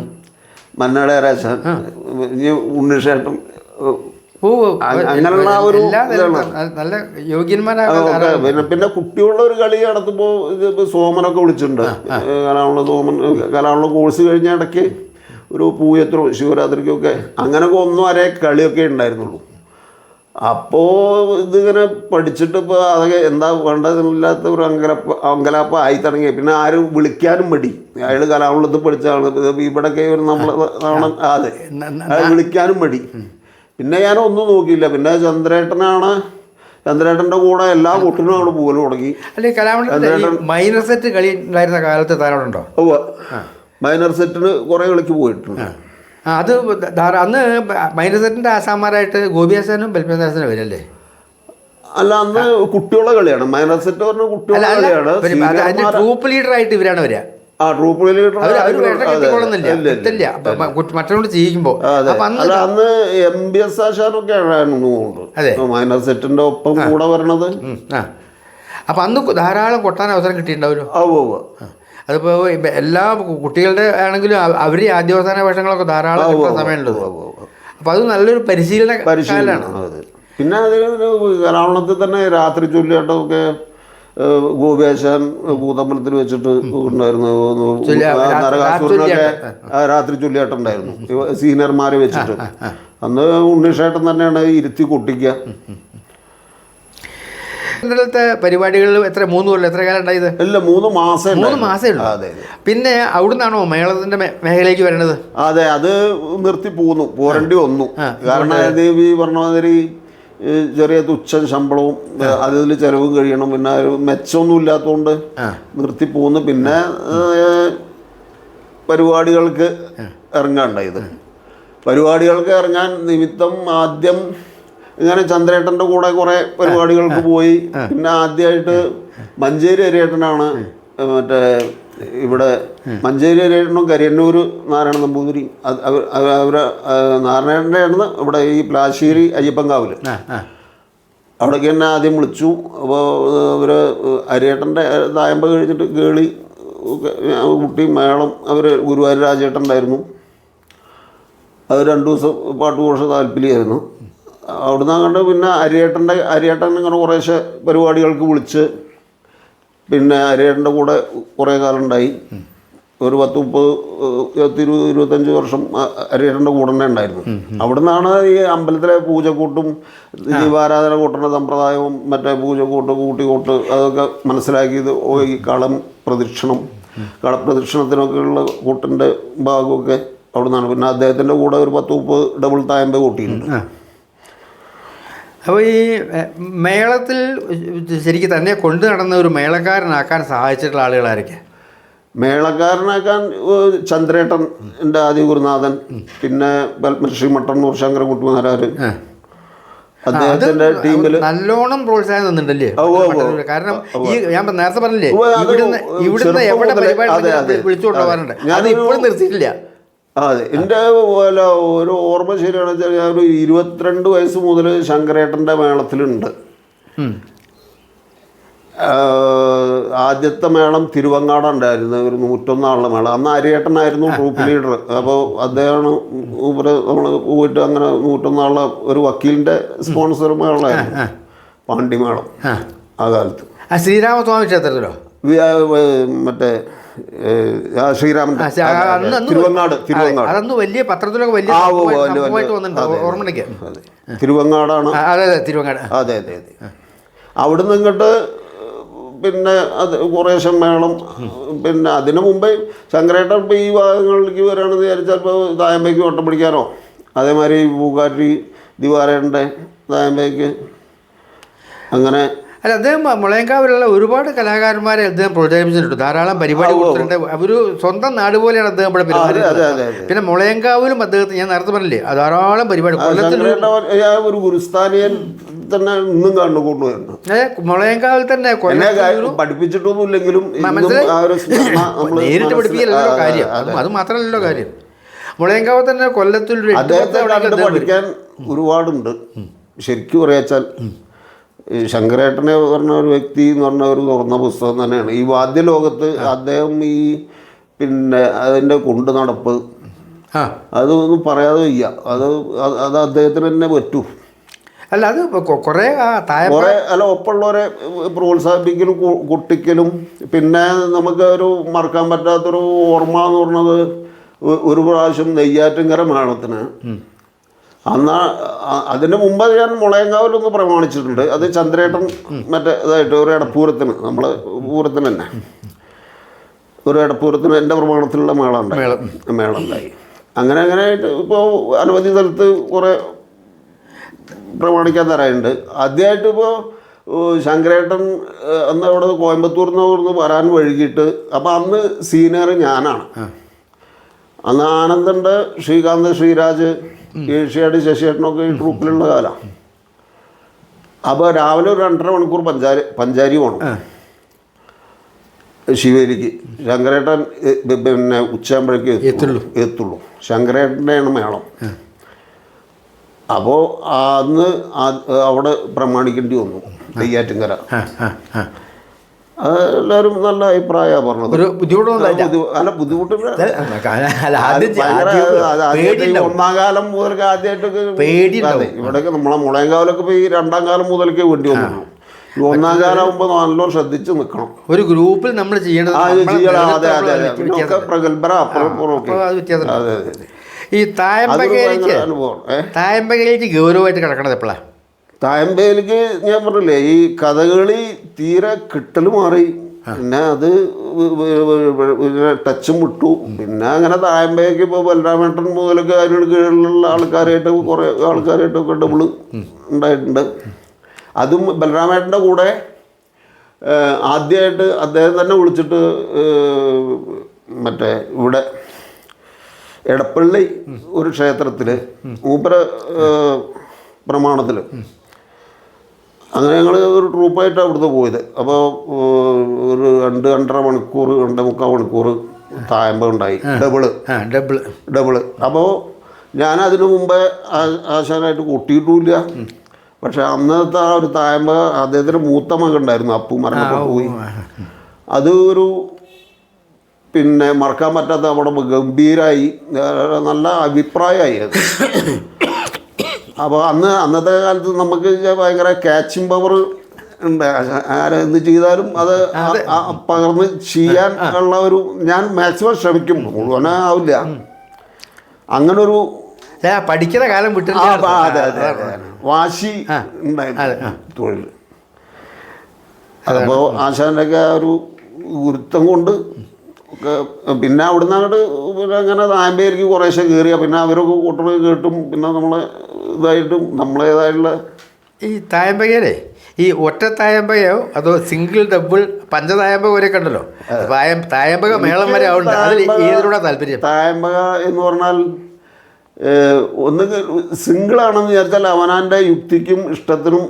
മന്നാടിയാരാശാൻ, ഉണ്ണിഷേട്ടൻ, അങ്ങനെയുള്ള ഒരു നല്ല യോഗ്യന്മാരാണ്. പിന്നെ കുട്ടികളുടെ ഒരു കളി നടത്തുമ്പോൾ ഇത് സോമനൊക്കെ വിളിച്ചിട്ടുണ്ട്. കലാമുള്ള കോഴ്സ് കഴിഞ്ഞ ഇടയ്ക്ക് ഒരു പൂയത്തിനോ ശിവരാത്രിക്കൊക്കെ അങ്ങനെയൊക്കെ 1-2 കളിയൊക്കെ ഉണ്ടായിരുന്നുള്ളൂ. അപ്പോൾ ഇതിങ്ങനെ പഠിച്ചിട്ട് ഇപ്പോൾ അതൊക്കെ എന്താ വേണ്ടതില്ലാത്ത ഒരു അങ്കലാപ്പ് ആയി തുടങ്ങി. പിന്നെ ആരും വിളിക്കാനും മടി. അയാൾ കലാമുള്ളത്തിൽ പഠിച്ചാണ്, ഇവിടെയൊക്കെ നമ്മൾ അതെ വിളിക്കാനും മടി. പിന്നെ ഞാനൊന്നും നോക്കിയില്ല. പിന്നെ ചന്ദ്രേട്ടൻ്റെ കൂടെ എല്ലാ കൂട്ടിനും അവിടെ പോകലും തുടങ്ങി. അല്ലെങ്കിൽ കലാമണ്ഡലത്തിൽ മൈനർ സെറ്റ് കളി ഉണ്ടായിരുന്ന കാലത്ത് താരോടുണ്ടോ? മൈനർ സെറ്റിന് കുറേ കളിക്ക് പോയിട്ടുണ്ട്. അത് അന്ന് മൈനർ സെറ്റിൻ്റെ ആസാമാരായിട്ട് ഗോപിയാസാനും ബൽപ്പനാസാനും വരല്ലേ? അല്ല, അന്ന് കുട്ടികളുടെ കളിയാണ് മൈനർ സെറ്റ് പറഞ്ഞ കുട്ടികളുടെ കളിയാണ്. അതിൻ്റെ ട്രൂപ്പ് ലീഡറായിട്ട് ഇവരാണ് വരിക. ട്രൂപ്പ് ലീഡർ മറ്റൊരു ചെയ്യിക്കുമ്പോൾ അന്ന് MBS ആശാനൊക്കെ മൈനർ സെറ്റിന്റെ ഒപ്പം കൂടെ വരണത്. അപ്പൊ അന്ന് ധാരാളം കൊട്ടാൻ അവസരം കിട്ടിയിട്ടുണ്ടാവുമല്ലോ. അതിപ്പോൾ എല്ലാ കുട്ടികളുടെ ആണെങ്കിലും അവർ ആദ്യാവസാന വേഷങ്ങളൊക്കെ ധാരാളം കിട്ടുന്ന സമയമുള്ളത്. അപ്പൊ അത് നല്ലൊരു പരിശീലനമാണ്. പിന്നെ അതിന് എറണാകുളത്തിൽ തന്നെ രാത്രി ചൊല്ലിയാട്ടമൊക്കെ ഗോപിയാശാൻ ഭൂതമ്പലത്തിൽ വെച്ചിട്ട് ഉണ്ടായിരുന്നു. നരകാസുരനൊക്കെ രാത്രി ചൊല്ലിയാട്ടുണ്ടായിരുന്നു സീനിയർമാരെ വെച്ചിട്ട്. അന്ന് ഉണ്ണീഷേട്ടൻ തന്നെയാണ് ഇരുത്തി കൊട്ടിക്കുക. ഇന്നലത്തെ പരിപാടികൾ എത്ര 3 കൊല്ലം എത്ര കാലം ഉണ്ടായത്? ഇല്ല, 3 മാസം. 3 മാസമേ ഉള്ളൂ. അതെ. പിന്നെ അവിടുന്നാണോ മേളത്തിന്റെ മേഖലയിലേക്ക് വരണത്? അതെ, അത് നിർത്തി പോരേണ്ടി വന്നു. കാരണം ദേവി പറഞ്ഞ മാതിരി ചെറിയ തുച്ഛം ശമ്പളവും അതിൽ ചെലവും കഴിയണം, പിന്നെ മെച്ചമൊന്നും ഇല്ലാത്തതുകൊണ്ട് നിർത്തി പോന്നു. പിന്നെ പരിപാടികൾക്ക് ഇറങ്ങാണ്ടായത്. പരിപാടികൾക്ക് ഇറങ്ങാൻ നിമിത്തം ആദ്യം ഇങ്ങനെ ചന്ദ്രേട്ടൻ്റെ കൂടെ കുറേ പരിപാടികൾക്ക് പോയി. പിന്നെ ആദ്യമായിട്ട് മഞ്ചേരി ഹരിയേട്ടനാണ്, മറ്റേ ഇവിടെ മഞ്ചേരി ഹരിയേട്ടനും കരിയന്നൂർ നാരായണ നമ്പൂതിരി, അവരെ നാരായണൻ്റെ ആയിരുന്നു ഇവിടെ ഈ പ്ലാശ്ശേരി അയ്യപ്പൻകാവിൽ. അവിടേക്ക് തന്നെ ആദ്യം വിളിച്ചു. അപ്പോൾ അവർ ഹരിയേട്ടൻ്റെ തായമ്പ കഴിഞ്ഞിട്ട് കേളി കുട്ടി മേളം അവർ ഗുരുവായൂർ രാജേട്ടനുണ്ടായിരുന്നു. അത് 2 ദിവസം പാട്ടുഘോഷ താല്പര്യമായിരുന്നു. അവിടുന്ന് അങ്ങോട്ട് പിന്നെ ഹരിയേട്ടൻ ഇങ്ങനെ കുറേശ്ശെ പരിപാടികൾക്ക് വിളിച്ച് പിന്നെ ഹരിയേട്ടൻ്റെ കൂടെ കുറേ കാലം ഉണ്ടായി. ഒരു 10-25 വർഷം ഹരിയേട്ടൻ്റെ കൂടെ തന്നെ ഉണ്ടായിരുന്നു. അവിടുന്നാണ് ഈ അമ്പലത്തിലെ പൂജക്കൂട്ടും ദീപാരാധന കൂട്ടുന്ന സമ്പ്രദായവും മറ്റേ പൂജക്കൂട്ട് കൂട്ടിക്കൂട്ട് അതൊക്കെ മനസ്സിലാക്കിയത്. ഈ കളപ്രദക്ഷിണത്തിനൊക്കെയുള്ള കൂട്ടിൻ്റെ ഭാഗമൊക്കെ അവിടുന്നാണ്. പിന്നെ അദ്ദേഹത്തിൻ്റെ കൂടെ ഒരു 10-30 ഡബിൾ തായമ്പ കൂട്ടിയിട്ടുണ്ട്. അപ്പോൾ ഈ മേളത്തിൽ ശരിക്കും തന്നെ കൊണ്ടു നടന്ന ഒരു മേളക്കാരനാക്കാൻ സഹായിച്ചിട്ടുള്ള ആളുകളായിരിക്കും? മേളക്കാരനാക്കാൻ ചന്ദ്രേട്ടൻ എൻ്റെ ആദ്യ ഗുരുനാഥൻ, പിന്നെ പത്മശ്രീ മട്ടന്നൂർ ശങ്കരൻകുട്ടി മഹാരാജ്, അദ്ദേഹത്തിന്റെ ടീമിൽ നല്ലോണം പ്രോത്സാഹനം തന്നിട്ടുണ്ടല്ലേ? കാരണം ഈ ഞാൻ നേരത്തെ പറഞ്ഞില്ലേ, ഇവിടുന്ന് എവിടെ പരിപാടി വിളിച്ചുകൊണ്ടുപോകാറുണ്ട്, അത് ഇപ്പോഴും നിർത്തിയിട്ടില്ല. അതെ, എൻ്റെ ഒരു ഓർമ്മ ശരിയാണെന്ന് വെച്ചാൽ ഞാൻ ഒരു 22 വയസ്സ് മുതൽ ശങ്കരേട്ടൻ്റെ മേളത്തിലുണ്ട്. ആദ്യത്തെ മേളം തിരുവങ്ങാടുണ്ടായിരുന്നു, ഒരു 101 ആളുടെ മേളം. അന്ന് ഹരിയേട്ടനായിരുന്നു ട്രൂപ്പ് ലീഡർ. അപ്പോൾ അദ്ദേഹമാണ് നമ്മൾ പോയിട്ട് അങ്ങനെ 101 ആളുടെ ഒരു വക്കീലിൻ്റെ സ്പോൺസർ മേളമായിരുന്നു പാണ്ഡിമേളം ആ കാലത്ത്. ശ്രീരാമസ്വാമി ക്ഷേത്രത്തിലോ മറ്റേ ശ്രീരാമൻ തിരുവങ്ങാട് അതൊന്നും വലിയ പത്രത്തിലൊക്കെ വലിയ ഓർമ്മയ്ക്ക് തിരുവങ്ങാടാണ്. തിരുവങ്ങാട്. അതെ അതെ അതെ. അവിടുന്ന് ഇങ്ങോട്ട് പിന്നെ അത് കുറേശ്ശെ മേളം. പിന്നെ അതിനു മുമ്പേ ശങ്കരേട്ടൻ ഇപ്പോൾ ഈ ഭാഗങ്ങളിലേക്ക് വരികയാണെന്ന് വിചാരിച്ചാൽ ഇപ്പോൾ തായമ്പയ്ക്ക് വട്ടം പിടിക്കാനോ അതേമാതിരി പൂക്കാരി ദിവാരേട്ടൻ്റെ തായമ്പയ്ക്ക് അങ്ങനെ. അല്ല, അദ്ദേഹം മുളയങ്കാവിലുള്ള ഒരുപാട് കലാകാരന്മാരെ അദ്ദേഹം പ്രോത്സാഹിപ്പിച്ചിട്ടുണ്ട്. ധാരാളം പരിപാടി കൊടുത്തിട്ടുണ്ട്. ഒരു സ്വന്തം നാട് പോലെയാണ് അദ്ദേഹം ഇവിടെ പെരുമാറുന്നത്. പിന്നെ മുളയങ്കാവിലും അദ്ദേഹത്തിന് ഞാൻ നേരത്തെ പറഞ്ഞില്ലേ ധാരാളം പരിപാടി. ഒരു ഗുരുസ്ഥാനിയൻ തന്നെ ഇന്നും കണ്ടുകൊണ്ടുവരുന്നു. മുളയങ്കാവിൽ തന്നെ പഠിപ്പിച്ചിട്ടൊന്നും ഇല്ലെങ്കിലും നേരിട്ട് പഠിപ്പിക്കലല്ലോ കാര്യം. അത് മാത്രമല്ലല്ലോ കാര്യം. മുളയങ്കാവ് തന്നെ കൊല്ലത്തിൽ അദ്ദേഹത്തെ പഠിക്കാൻ ഒരുപാടുണ്ട്. ശരിക്കും പറയാച്ചാൽ ശങ്കരേട്ടനെ പറഞ്ഞ ഒരു വ്യക്തി എന്ന് പറഞ്ഞ ഒരു തുറന്ന പുസ്തകം തന്നെയാണ്. ഈ വാദ്യലോകത്ത് അദ്ദേഹം ഈ പിന്നെ അതിൻ്റെ കൊണ്ടു നടപ്പ് അതൊന്നും പറയാതെ വയ്യ. അത് അദ്ദേഹത്തിന് തന്നെ പറ്റൂ. അല്ല, അത് കുറേ അല്ല ഒപ്പമുള്ളവരെ പ്രോത്സാഹിപ്പിക്കലും കുട്ടിക്കലും. പിന്നെ നമുക്ക് ഒരു മറക്കാൻ പറ്റാത്തൊരു ഓർമ്മ എന്ന് പറഞ്ഞത് ഒരു പ്രാവശ്യം നെയ്യാറ്റിൻകര മേളത്തിന് അന്ന് അതിന് മുമ്പ് ഞാൻ മുളയങ്കാവിലൊന്ന് പ്രമാണിച്ചിട്ടുണ്ട്. അത് ചന്ദ്രേട്ടൻ മറ്റേ ഇതായിട്ട് ഒരു ഇടപ്പൂരത്തിന് നമ്മൾ പൂരത്തിന് തന്നെ ഒരു ഇടപ്പൂരത്തിന് എൻ്റെ പ്രമാണത്തിലുള്ള മേളം ഉണ്ടായി. അങ്ങനെ ആയിട്ട് ഇപ്പോൾ അനവധി സ്ഥലത്ത് കുറേ പ്രമാണിക്കാൻ തരാനുണ്ട്. ആദ്യമായിട്ട് ഇപ്പോൾ ശങ്കരേട്ടൻ അന്ന് അവിടെ കോയമ്പത്തൂരിൽ നിന്ന് വരാൻ വൈകിട്ട്. അപ്പോൾ അന്ന് സീനിയർ ഞാനാണ്. അന്ന് ആനന്ദൻ്റെ ശ്രീകാന്ത് ശ്രീരാജ് ഏഷ്യാഡ് ശശിയേട്ടനൊക്കെ ഈ ട്രൂപ്പിലുള്ള കാലമാണ്. അപ്പോൾ രാവിലെ ഒരു 2.5 മണിക്കൂർ പഞ്ചാരി പോകണം ശിവേരിക്ക്. ശങ്കരേട്ടൻ പിന്നെ ഉച്ചയാകുമ്പോഴേക്ക് എത്തുള്ളൂ. ശങ്കരേട്ടൻ്റെയാണ് മേളം. അപ്പോൾ അന്ന് അവിടെ പ്രമാണിക്കേണ്ടി വന്നു നെയ്യാറ്റിൻകര. എല്ലാവരും നല്ല അഭിപ്രായമാണ് പറഞ്ഞത്. ഒരു ബുദ്ധിമുട്ടൊന്നും അല്ല, ബുദ്ധിമുട്ടില്ല. 1ാം കാലം മുതൽക്ക് ആദ്യമായിട്ടൊക്കെ ഇവിടെയൊക്കെ നമ്മളെ മുളയങ്കാവിലൊക്കെ ഇപ്പോൾ ഈ 2ാം കാലം മുതൽക്കേ വേണ്ടി വന്നുള്ളൂ. ഒന്നാം കാലാകുമ്പോൾ നല്ലോണം ശ്രദ്ധിച്ച് നിൽക്കണം. ഒരു ഗ്രൂപ്പിൽ നമ്മൾ ചെയ്യേണ്ടത് ഒക്കെ പ്രഗത്ഭര അതെ. ഈ തായമ്പകയിലേക്ക് ഗൗരവമായിട്ട് കിടക്കണത് എപ്പോഴാണ്? തായമ്പകയിലേക്ക് ഞാൻ പറഞ്ഞില്ലേ, ഈ കഥകളി തീരെ കിട്ടൽ മാറി. പിന്നെ അത് ടച്ചും വിട്ടു. പിന്നെ അങ്ങനെ തായമ്പകയ്ക്ക് ഇപ്പോൾ ബലരാമേട്ടൻ മുതലൊക്കെ അതിന് കീഴിലുള്ള ആൾക്കാരായിട്ട് കുറേ ആൾക്കാരായിട്ടൊക്കെ ഡബിള് ഉണ്ടായിട്ടുണ്ട്. അതും ബലരാമേട്ടൻ്റെ കൂടെ ആദ്യമായിട്ട് അദ്ദേഹം തന്നെ വിളിച്ചിട്ട് മറ്റേ ഇവിടെ എടപ്പള്ളി ഒരു ക്ഷേത്രത്തിൽ മൂപ്പര പ്രമാണത്തിൽ അങ്ങനെ ഞങ്ങൾ ഒരു ട്രൂപ്പായിട്ടാണ് അവിടുന്ന് പോയത്. അപ്പോൾ ഒരു 2-2.5 മണിക്കൂർ 2.25 മണിക്കൂർ തായമ്പ ഉണ്ടായി, ഡബിള്. അപ്പോൾ ഞാൻ അതിനു മുമ്പേ ആശാനായിട്ട് കൊട്ടിയിട്ടുമില്ല. പക്ഷെ അന്നത്തെ ആ ഒരു തായമ്പ അദ്ദേഹത്തിൻ്റെ മൂത്ത മകൻ ഉണ്ടായിരുന്നു, അപ്പു മരണപ്പെട്ടു പോയി. അത് ഒരു പിന്നെ മറക്കാൻ പറ്റാത്ത അവിടെ ഗംഭീരമായി, നല്ല അഭിപ്രായമായി അത്. അപ്പോൾ അന്നത്തെ കാലത്ത് നമുക്ക് ഭയങ്കര ക്യാച്ചിങ് പവർ ഉണ്ട്. ആരെന്ത് ചെയ്താലും അത് പകർന്ന് ചെയ്യാൻ ഉള്ള ഒരു, ഞാൻ മാക്സിമം ശ്രമിക്കും, മുഴുവനാവില്ല. അങ്ങനൊരു പഠിക്കുന്ന കാലം വിട്ടു. അതെ, വാശി ഉണ്ടായിരുന്നു തൊഴിൽ. അപ്പോൾ ആശാൻ്റെയൊക്കെ ആ ഒരു ഗുരുത്വം കൊണ്ട് പിന്നെ അവിടുന്ന് അങ്ങോട്ട് പിന്നെ അങ്ങനെ തായമ്പയിലേക്ക് കുറേശ്ശെ കയറിയ പിന്നെ അവരൊക്കെ കൂട്ടണ കേട്ടും പിന്നെ നമ്മളെ ഇതായിട്ടും നമ്മളേതായിട്ടുള്ള ഈ തായമ്പകയിലെ ഈ ഒറ്റ തായമ്പകയോ അതോ സിംഗിൾ ഡബിൾ പഞ്ചതായമ്പക വരെയൊക്കെ ഉണ്ടല്ലോ. തായമ്പക മേളം വരെ ആവുന്നുണ്ട്. അതിൽ ഏതിലൂടെ താല്പര്യം? തായമ്പക എന്ന് പറഞ്ഞാൽ ഒന്ന് സിംഗിളാണെന്ന് വിചാരിച്ചാൽ അവനാൻ്റെ യുക്തിക്കും ഇഷ്ടത്തിനും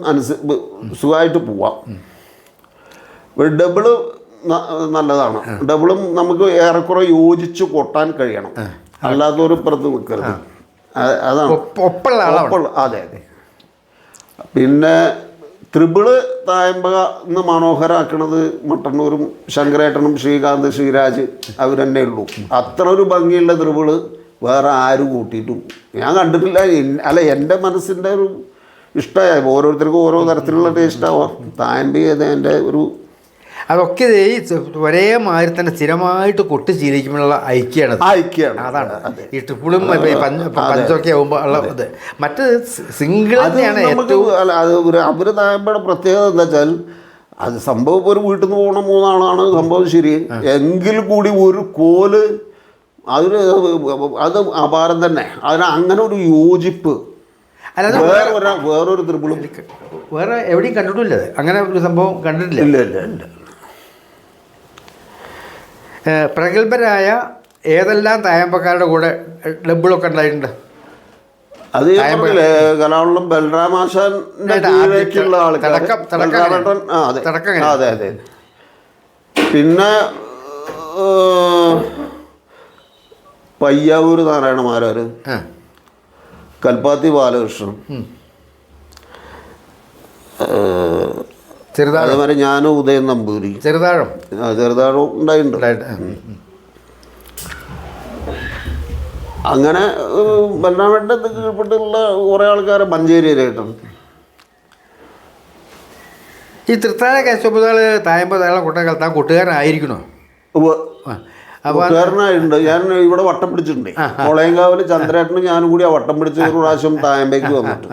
സുഖമായിട്ട് പോവാം. ഡബിള് നല്ലതാണ്. ഡബിളും നമുക്ക് ഏറെക്കുറെ യോജിച്ച് കൊട്ടാൻ കഴിയണം, അല്ലാത്തൊരു പുറത്ത് നിൽക്കരുത്. അതാണ് അതെ. പിന്നെ ത്രിബിള് തായമ്പക എന്ന് മനോഹരാക്കണത് മട്ടന്നൂരും ശങ്കരേട്ടനും ശ്രീകാന്ത് ശ്രീരാജ് അവർ തന്നെ ഉള്ളൂ. അത്ര ഒരു ഭംഗിയുള്ള ത്രിബിള് വേറെ ആരും കൂട്ടിയിട്ടും ഞാൻ കണ്ടിട്ടില്ല. അല്ല, എൻ്റെ മനസ്സിൻ്റെ ഒരു ഇഷ്ടമായി. ഓരോരുത്തർക്കും ഓരോ തരത്തിലുള്ള ടേസ്റ്റ് ആവാം. തായമ്പക എൻ്റെ ഒരു അതൊക്കെ ഈ ഒരേ മാതിരി തന്നെ സ്ഥിരമായിട്ട് കൊട്ടി ശീലിക്കുമ്പോഴുള്ള ഐക്യമാണ്. അതാണ് ഈ ട്രിപ്പിളും പഞ്ചൊക്കെ ആകുമ്പോൾ ഉള്ള ഇത്. മറ്റ് സിംഗിൾ തന്നെയാണ് ഏറ്റവും. അത് അവർ തായമ്പയുടെ പ്രത്യേകത എന്താ വെച്ചാൽ അത് സംഭവം ഇപ്പോൾ ഒരു വീട്ടിൽ നിന്ന് പോകണ 3 ആളാണ് സംഭവം ശരി. എങ്കിൽ കൂടി ഒരു കോല് അത് അപാരം തന്നെ. അതിന് അങ്ങനെ ഒരു യോജിപ്പ് വേറൊരു ത്രിപിളും വേറെ എവിടെയും കണ്ടിട്ടില്ല. അങ്ങനെ ഒരു സംഭവം കണ്ടിട്ടില്ല. ഇല്ല. പ്രഗത്ഭരായ ഏതെല്ലാം തായമ്പക്കാരുടെ കൂടെ ഡബിളൊക്കെ ഉണ്ടായിട്ടുണ്ട്? അത് കലാവളം ബലരാമാശാനുള്ള ആൾക്കാർ. അതെ. പിന്നെ പയ്യാവൂർ നാരായണമാരാര്, കൽപ്പാത്തി ബാലകൃഷ്ണൻ, അതേമാതിരി ഞാനും ഉദയൻ നമ്പൂരി, ചെറുതാഴം ഉണ്ടായിട്ടുണ്ട്. അങ്ങനെ ബലരാമേട്ടൻ്റെ കീഴ്പ്പെട്ടുള്ള കുറേ ആൾക്കാരെ മഞ്ചേരിയിലായിട്ടാണ്. ഈ തൃത്താഴ കേശവപിതാള് തായമ്പ കൊട്ടക്കാലത്ത് ആ കൂട്ടുകാരനായിരിക്കണോ? കൂട്ടുകാരനായിട്ടുണ്ട്. ഞാൻ ഇവിടെ വട്ടം പിടിച്ചിട്ടുണ്ട്. കോളയങ്കാവിൽ ചന്ദ്രേട്ടനും ഞാനും കൂടി ആ വട്ടം പിടിച്ച ഒരു പ്രാവശ്യം തായമ്പയ്ക്ക് വന്നിട്ട്.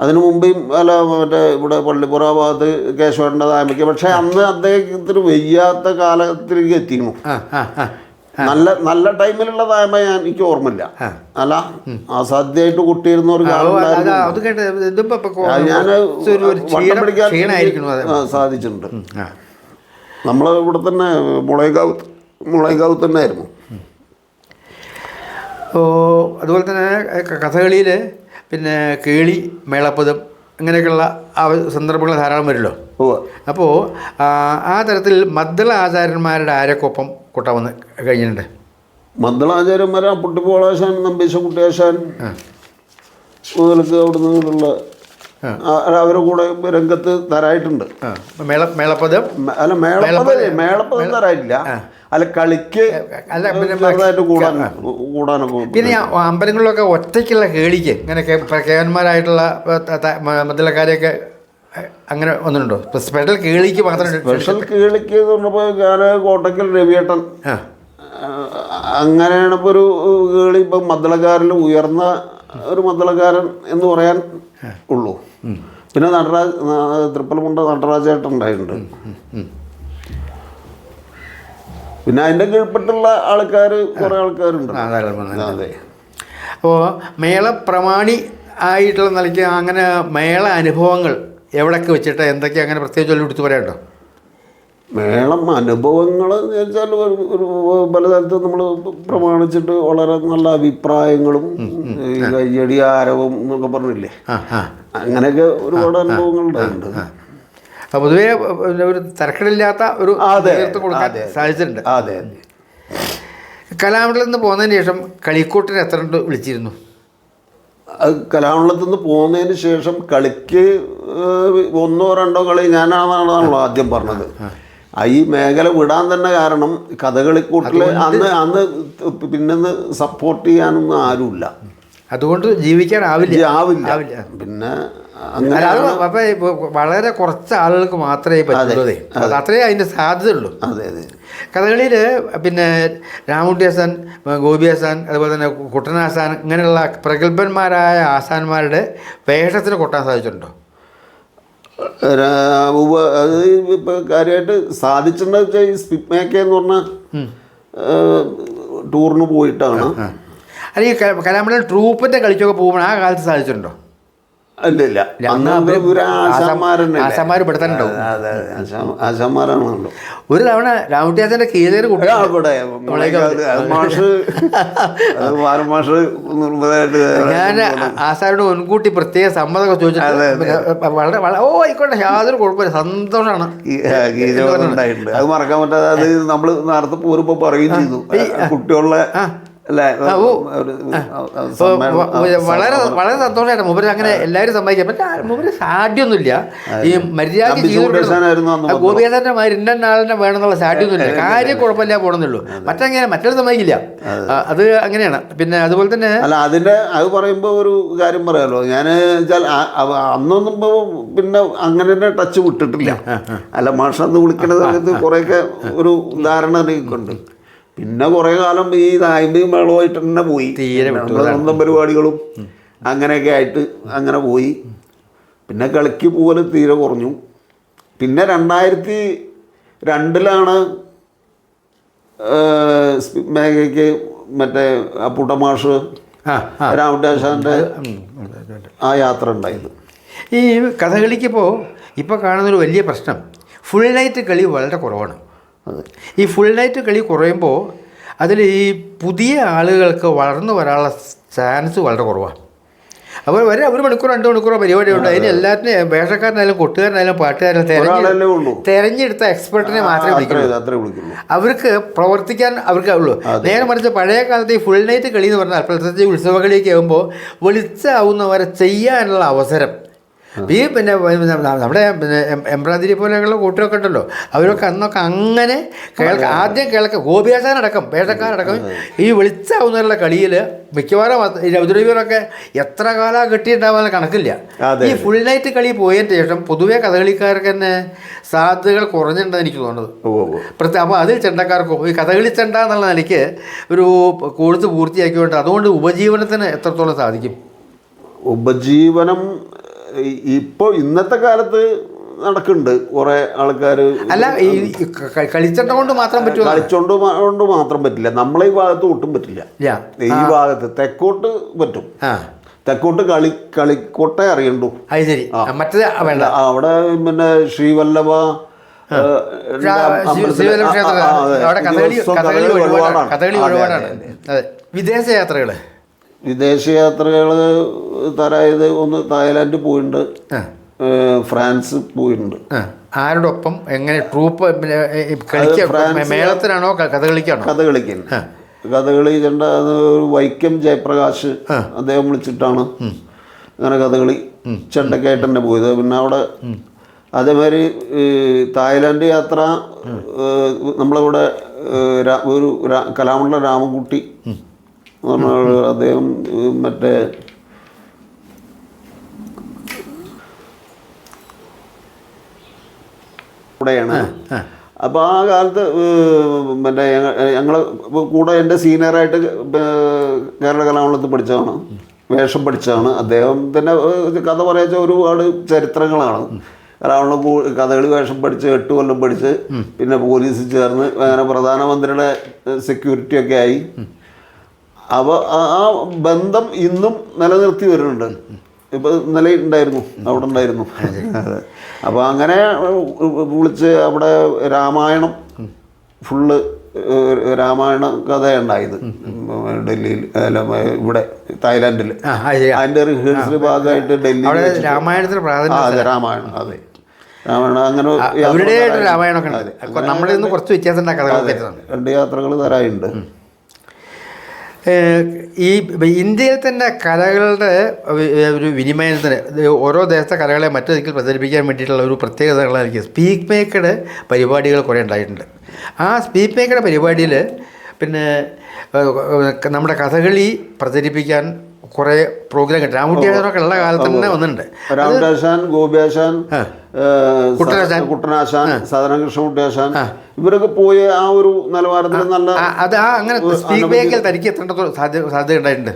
അതിനു മുമ്പേയും അല്ല മറ്റേ ഇവിടെ പള്ളിപ്പുറ ഭാഗത്ത് കേശവന്റെ തായമ്പയ്ക്ക്. പക്ഷെ അന്ന് അദ്ദേഹത്തിന് വയ്യാത്ത കാലത്തിലേക്ക് എത്തിയിരുന്നു. നല്ല ടൈമിലുള്ള തായമ്പ എനിക്ക് ഓർമ്മയില്ല. അല്ല, അസാധ്യമായിട്ട് കുട്ടിയിരുന്ന ഒരു കാലം ഞാൻ വട്ടം പിടിക്കാൻ സാധിച്ചിട്ടുണ്ട്. നമ്മളെ ഇവിടെ തന്നെ മുളയങ്കാവ് തന്നെ ആയിരുന്നു. അതുപോലെ തന്നെ കഥകളിയിൽ പിന്നെ കേളി, മേളപ്പദം ഇങ്ങനെയൊക്കെയുള്ള സന്ദർഭങ്ങൾ ധാരാളം വരുമല്ലോ. അപ്പോൾ ആ തരത്തിൽ മദ്ദള ആചാര്യന്മാരുടെ ആരൊക്കൊപ്പം കൊട്ടാൻ വന്ന് കഴിഞ്ഞിട്ടുണ്ട്? മദ്ദള ആചാര്യന്മാരെ പുട്ടിപ്പോളാശാൻ, നമ്പീശ കുട്ടിയാശാൻ മുതലൊക്കെ അവിടെ നിന്നുള്ള അവരുടെ കൂടെ രംഗത്ത് തരായിട്ടുണ്ട്. മേളപ്പദം അല്ല, മേളപ്പദം തരായിട്ടില്ല. അല്ല, കളിക്ക് ചെറുതായിട്ട് കൂടാനൊക്കെ. പിന്നെ അമ്പലങ്ങളിലൊക്കെ ഒറ്റയ്ക്കുള്ള കേളിക്ക് ഇങ്ങനെ കേവന്മാരായിട്ടുള്ള മദ്ദളക്കാരെയൊക്കെ അങ്ങനെ ഒന്നുണ്ടോ? ഇപ്പോൾ സ്പെഷ്യൽ കേളിക്ക് മാത്രം സ്പെഷ്യൽ കേളിക്ക് എന്ന് പറഞ്ഞപ്പോൾ ഞാൻ കോട്ടക്കൽ രവിയേട്ടൻ ആ അങ്ങനെയാണ് ഇപ്പോൾ ഒരു കേളി ഇപ്പം മദ്ദളക്കാരിൽ ഉയർന്ന ഒരു മദ്ദളക്കാരൻ എന്ന് പറയാൻ ഉള്ളൂ. പിന്നെ തൃപ്പലമുണ്ട നടരാജേട്ടൻ ഉണ്ടായിട്ടുണ്ട്. പിന്നെ അതിൻ്റെ കീഴ്പ്പെട്ടുള്ള ആൾക്കാർ കുറേ ആൾക്കാരുണ്ട്. അതെ. അപ്പോൾ മേള പ്രമാണി ആയിട്ടുള്ള നിലയ്ക്ക് അങ്ങനെ മേള അനുഭവങ്ങൾ എവിടെയൊക്കെ വെച്ചിട്ട് എന്തൊക്കെ അങ്ങനെ പ്രത്യേകിച്ച് എടുത്തു പറയാനുണ്ടോ? മേളം അനുഭവങ്ങൾ എന്ന് വെച്ചാൽ ഒരു പല സ്ഥലത്തും നമ്മൾ പ്രമാണിച്ചിട്ട് വളരെ നല്ല അഭിപ്രായങ്ങളും കയ്യടി ആരവം എന്നൊക്കെ പറഞ്ഞില്ലേ, അങ്ങനെയൊക്കെ ഒരുപാട് അനുഭവങ്ങൾ ഉണ്ടായിട്ടുണ്ട്. പൊതുവേ ഒരു തരക്കേടില്ലാത്ത ഒരു നേതൃത്വം കൊടുക്കാൻ സാധിച്ചിട്ടുണ്ട്. അതെ. കലാമണ്ഡലത്തിൽ നിന്ന് പോകുന്നതിന് ശേഷം കളിക്കൂട്ടിന് എത്ര വിളിച്ചിരുന്നു? കലാമണ്ഡലത്തിൽ നിന്ന് പോകുന്നതിന് ശേഷം കളിക്ക് 1 or 2 കളി ഞാനാണെന്നാണല്ലോ ആദ്യം പറഞ്ഞത്. ഈ മേഖല വിടാൻ തന്നെ കാരണം കഥകളിക്കൂട്ടിൽ അന്ന് പിന്നെ സപ്പോർട്ട് ചെയ്യാനൊന്നും ആരുമില്ല. അതുകൊണ്ട് ജീവിക്കാനാവില്ല. പിന്നെ അപ്പോൾ വളരെ കുറച്ച് ആളുകൾക്ക് മാത്രമേ പറ്റുള്ളൂ. അത്രേ അതിൻ്റെ സാധ്യതയുള്ളൂ. അതെ. കഥകളിയിൽ പിന്നെ രാമുട്ടി ആസാൻ, ഗോപി ആസാൻ, അതുപോലെ തന്നെ കുട്ടനാസാൻ, ഇങ്ങനെയുള്ള പ്രഗത്ഭന്മാരായ ആസാന്മാരുടെ വേഷത്തിന് കൊട്ടാൻ സാധിച്ചിട്ടുണ്ടോ? അത് ഇപ്പോൾ കാര്യമായിട്ട് സാധിച്ചിട്ടുണ്ടെന്ന് വെച്ചാൽ ഈ സ്പിപ്മേക്ക എന്ന് പറഞ്ഞ ടൂറിന് പോയിട്ടാണ്. അല്ലെങ്കിൽ കലാമണ്ഡലം ട്രൂപ്പിൻ്റെ കളിച്ചൊക്കെ പോകുമ്പോൾ ആ കാലത്ത് സാധിച്ചിട്ടുണ്ടോ? ഇല്ല. ആശാന്മാർ പെടുത്താനുണ്ടാവും. ആശാന്മാരാണല്ലോ. ഒരു തവണ രാമുട്ടിയാസന്റെ കീഴേര് ഞാൻ ആശാനോട് മുൻകൂട്ടി പ്രത്യേക സമ്മതമൊക്കെ ചോദിച്ചിട്ട് വളരെ ആയിക്കോട്ടെ, യാതൊരു കുഴപ്പമില്ല, സന്തോഷമാണ്. അത് മറക്കാൻ പറ്റാതെ അത് നമ്മൾ നേരത്തെ പോരുമ്പോ പറയുകയും ചെയ്തു. കുട്ടികളുടെ വളരെ വളരെ സന്തോഷമായിട്ട് മൂപ്പര് അങ്ങനെ എല്ലാവരും സമ്മതിക്കാൻ പറ്റും. മൂപ്പര് സാധ്യമൊന്നുമില്ല. ഈ മര്യാദ ഗോപിയാസന്റെ മാതിരി ഇന്ന ആളിനെ വേണമെന്നുള്ള സാധ്യമൊന്നുമില്ല. കാര്യം കുഴപ്പമില്ല പോകണമെന്നുള്ളൂ. മറ്റൊരു സമ്മതിക്കില്ല. അത് അങ്ങനെയാണ്. പിന്നെ അതുപോലെ തന്നെ അതിന്റെ അത് പറയുമ്പോൾ ഒരു കാര്യം പറയാമല്ലോ. ഞാൻ വെച്ചാൽ അന്നൊന്നും പിന്നെ അങ്ങനെ തന്നെ ടച്ച് വിട്ടിട്ടില്ല. മാഷന്ന് വിളിക്കുന്ന സമയത്ത് കുറേയൊക്കെ ഒരു ധാരണ എനിക്കുണ്ട്. പിന്നെ കുറേ കാലം ഈ നായ്മയും മേളമായിട്ട് തന്നെ പോയി. സ്വന്തം പരിപാടികളും അങ്ങനെയൊക്കെ ആയിട്ട് അങ്ങനെ പോയി. പിന്നെ കളിക്ക് പോലും തീരെ കുറഞ്ഞു. പിന്നെ 2002 മേഘയ്ക്ക് മറ്റേ പുട്ടമാഷ് രാമുട്ടാശാൻ്റെ ആ യാത്ര ഉണ്ടായത്. ഈ കഥകളിക്കിപ്പോൾ ഇപ്പോൾ കാണുന്നൊരു വലിയ പ്രശ്നം ഫുൾ നൈറ്റ് കളി വളരെ കുറവാണ്. ഈ ഫുൾ നൈറ്റ് കളി കുറയുമ്പോൾ അതിൽ ഈ പുതിയ ആളുകൾക്ക് വളർന്നു വരാനുള്ള ചാൻസ് വളരെ കുറവാണ്. അപ്പോൾ ഒരു 1 മണിക്കൂർ 2 മണിക്കൂറോ പരിപാടിയുണ്ട്. അതിന് എല്ലാത്തിനും വേഷക്കാരനായാലും കൊട്ടുകാരനായാലും പാട്ടുകാരനായാലും തിരഞ്ഞെടുത്ത എക്സ്പെർട്ടിനെ മാത്രമേ വിളിക്കുള്ളൂ. അവർക്ക് പ്രവർത്തിക്കാൻ അവർക്ക് ഉള്ളൂ. നേരെ മറിച്ച് പഴയ കാലത്ത് ഈ ഫുൾ നൈറ്റ് കളി എന്ന് പറഞ്ഞാൽ പ്രത്യേകിച്ച് ഉത്സവ കളിയൊക്കെ ആകുമ്പോൾ വിളിച്ചാവുന്നവരെ ചെയ്യാനുള്ള അവസരം ഈ പിന്നെ നമ്മുടെ പിന്നെ എംബ്രാന്തിരി പോലെയുള്ള കൂട്ടരൊക്കെ ഉണ്ടല്ലോ, അവരൊക്കെ അന്നൊക്കെ അങ്ങനെ ആദ്യം ഗോപിയാശാനടക്കം വേഷക്കാരടക്കം ഈ വിളിച്ചാവുന്നവരുടെ കളിയിൽ മിക്കവാറും രൗദ്രവീരൊക്കെ എത്ര കാലം കെട്ടിയിട്ടുണ്ടാവാൻ കണക്കില്ല. ഈ ഫുൾ നൈറ്റ് കളി പോയതിന് ശേഷം പൊതുവേ കഥകളിക്കാർക്ക് തന്നെ സാധ്യതകൾ കുറഞ്ഞിട്ടുണ്ടെന്ന് എനിക്ക് തോന്നുന്നത്. അപ്പോൾ അതിൽ ചെണ്ടക്കാർക്കും ഈ കഥകളി ചെണ്ട എന്നുള്ള നിലയ്ക്ക് ഒരു കോഴ്സ് പൂർത്തിയാക്കിക്കൊണ്ട് അതുകൊണ്ട് ഉപജീവനത്തിന് എത്രത്തോളം സാധിക്കും? ഉപജീവനം ഇപ്പോൾ ഇന്നത്തെ കാലത്ത് നടക്കുന്നുണ്ട്. കുറേ ആൾക്കാർ അല്ല ഈ കളിച്ചണ്ട കൊണ്ട് മാത്രം പറ്റും. കൊണ്ട് മാത്രം പറ്റില്ല. നമ്മളെ ഈ ഭാഗത്ത് ഒട്ടും പറ്റില്ല. ഈ ഭാഗത്ത് തെക്കോട്ട് പറ്റും. തെക്കോട്ട് കളിക്കോട്ടെ അറിയണ്ടു. അത് ശരി. മറ്റേ അവിടെ പിന്നെ ശ്രീവല്ലഭ വിദേശയാത്രകൾ തരായത് ഒന്ന് തായ്ലാൻഡ് പോയിട്ടുണ്ട്, ഫ്രാൻസ് പോയിട്ടുണ്ട്. ആരോടൊപ്പം എങ്ങനെ ട്രൂപ്പ് മേളത്തിനാണോ കഥകളിക്കാണോ? കഥകളി ചെണ്ട അത് വൈക്കം ജയപ്രകാശ് അദ്ദേഹം വിളിച്ചിട്ടാണ് അങ്ങനെ കഥകളി ചെണ്ടക്കായിട്ട് തന്നെ പോയത്. പിന്നെ അവിടെ അതേമാതിരി തായ്ലാൻഡ് യാത്ര നമ്മളിവിടെ ഒരു കലാമണ്ഡലം രാമൻകുട്ടി അദ്ദേഹം മറ്റേ കൂടെയാണ്. അപ്പോൾ ആ കാലത്ത് മറ്റേ ഞങ്ങൾ കൂടെ എൻ്റെ സീനിയറായിട്ട് കേരള കലാമണ്ഡലത്തിൽ പഠിച്ചതാണ്, വേഷം പഠിച്ചതാണ്. അദ്ദേഹത്തിൻ്റെ കഥ പറയാച്ച ഒരുപാട് ചരിത്രങ്ങളാണ്. കലാമണ്ഡലം കഥകളി വേഷം പഠിച്ച് 8 കൊല്ലം പഠിച്ച് പിന്നെ പോലീസിൽ ചേർന്ന് അങ്ങനെ പ്രധാനമന്ത്രിയുടെ സെക്യൂരിറ്റിയൊക്കെ ആയി. അപ്പോൾ ആ ബന്ധം ഇന്നും നിലനിർത്തി വരുന്നുണ്ട്. ഇപ്പോൾ ഇന്നലെ ഉണ്ടായിരുന്നു, അവിടെ ഉണ്ടായിരുന്നു. അതെ. അപ്പോൾ അങ്ങനെ വിളിച്ച് അവിടെ രാമായണം ഫുള്ള് രാമായണ കഥയുണ്ടായത് ഡൽഹിയിൽ, അല്ല ഇവിടെ തായ്ലാൻഡിൽ. അതിൻ്റെ റിഹേഴ്സൽ ഭാഗമായിട്ട് ഡൽഹിയിൽ രാമായണത്തിന് അതെ രാമായണം, അതെ രാമായണം. അങ്ങനെ കുറച്ച് വ്യത്യാസം 2 യാത്രകൾ തരാറുണ്ട്. ഈ ഇന്ത്യയിൽ തന്നെ കലകളുടെ ഒരു വിനിമയത്തിന് ഓരോ ദേശത്തെ കലകളെ മറ്റു ദിക്കിൽ പ്രചരിപ്പിക്കാൻ വേണ്ടിയിട്ടുള്ള ഒരു പ്രത്യേകതകളായിരിക്കും സ്പീക്ക് മേക്കഡ് പരിപാടികൾ കുറേ ഉണ്ടായിട്ടുണ്ട്. ആ സ്പീക്ക് മേക്കഡ് പരിപാടിയിൽ പിന്നെ നമ്മുടെ കഥകളി പ്രചരിപ്പിക്കാൻ കുറേ പ്രോഗ്രാം കിട്ടും. രാമകുട്ടിയാശാനൊക്കെ ഉള്ള കാലത്ത് തന്നെ വന്നിട്ടുണ്ട്. രാമകുട്ടിയാശാൻ, ഗോപിയാശാൻ, കുട്ടനാശാൻ, സദനകൃഷ്ണകുട്ടിയാശാൻ ഇവരൊക്കെ പോയി ആ ഒരു നിലവാരത്തിൽ നല്ല അത് അങ്ങനെ സ്പീക്ക് മേഖല തനിക്ക് എത്തേണ്ട സാധ്യത ഉണ്ടായിട്ടുണ്ട്.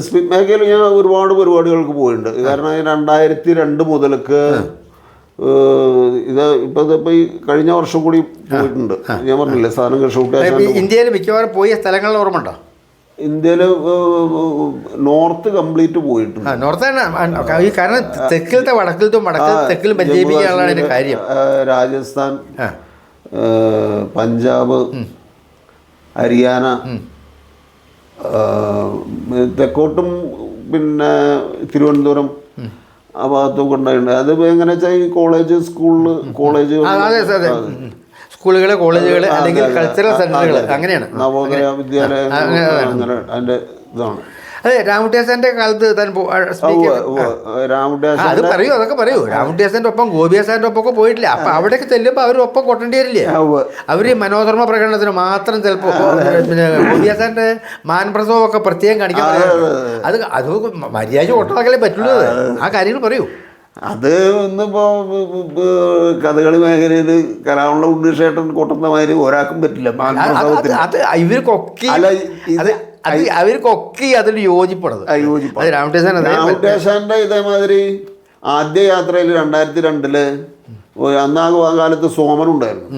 സ്പീക്ക് മേഖലയിൽ ഞാൻ ഒരുപാട് പരിപാടികൾക്ക് പോയിട്ടുണ്ട്. കാരണം 2002 മുതൽക്ക് ഇപ്പൊ ഈ കഴിഞ്ഞ വർഷം കൂടി പോയിട്ടുണ്ട്. ഞാൻ പറഞ്ഞില്ലേ സദനകൃഷ്ണകുട്ടിയാശാൻ. ഇന്ത്യയിൽ മിക്കവാറും പോയ സ്ഥലങ്ങളിൽ ഓർമ്മയുണ്ടോ? ഇന്ത്യയിൽ നോർത്ത് കംപ്ലീറ്റ് പോയിട്ടുണ്ട്. നോർത്ത് കാരണം തെക്കിലത്തെ വടക്കിലത്തും തെക്കിലും പഞ്ചാബിക്കാനുള്ള കാര്യം. രാജസ്ഥാൻ, പഞ്ചാബ്, ഹരിയാന, തെക്കോട്ടും പിന്നെ തിരുവനന്തപുരം ആ ഭാഗത്തൊക്കെ ഉണ്ടായിട്ടുണ്ട്. അത് എങ്ങനെ വെച്ചാൽ ഈ കോളേജ് സ്കൂളുകൾ, കോളേജുകൾ അല്ലെങ്കിൽ കൾച്ചറൽ സെന്ററുകൾ, അങ്ങനെയാണ് നവോദയ വിദ്യാലയം. അങ്ങനെ അതിൻ്റെ ഇതാണ്. അതെ, രാമകുട്ടിയാശാന്റെ കാലത്ത് താൻ അത് പറയൂ, അതൊക്കെ പറയൂ. രാമകുട്ടിയാശാന്റെ ഒപ്പം ഗോപിയാശാന്റെ ഒപ്പം ഒക്കെ പോയിട്ടില്ല. അപ്പൊ അവിടെയൊക്കെ ചെല്ലുമ്പോൾ അവരൊപ്പം കൊട്ടേണ്ടി വരില്ലേ? അവര് മനോധർമ്മ പ്രകടനത്തിന് മാത്രം ചിലപ്പോൾ പിന്നെ ഗോപിയാശാന്റെ മാൻപ്രസവമൊക്കെ പ്രത്യേകം കാണിക്കാൻ അത് മര്യാദ കൊട്ടാളെ പറ്റുള്ളൂ. ആ കാര്യങ്ങൾ പറയൂ. അത് ഇന്നിപ്പോ കഥകളി മേഖലയിൽ കലാമണ്ഡലം ഉണ്ണിഷേട്ടൻ കൊട്ടുന്ന മാതിരി ഒരാൾക്കും പറ്റില്ല. അത് അവർക്കൊക്കെ അതിൽ യോജിപ്പുള്ളത്. രാമകുട്ടിയാശാന്റെ ഇതേമാതിരി ആദ്യ യാത്രയിൽ 2002 അന്നാ കാലത്ത് സോമനുണ്ടായിരുന്നു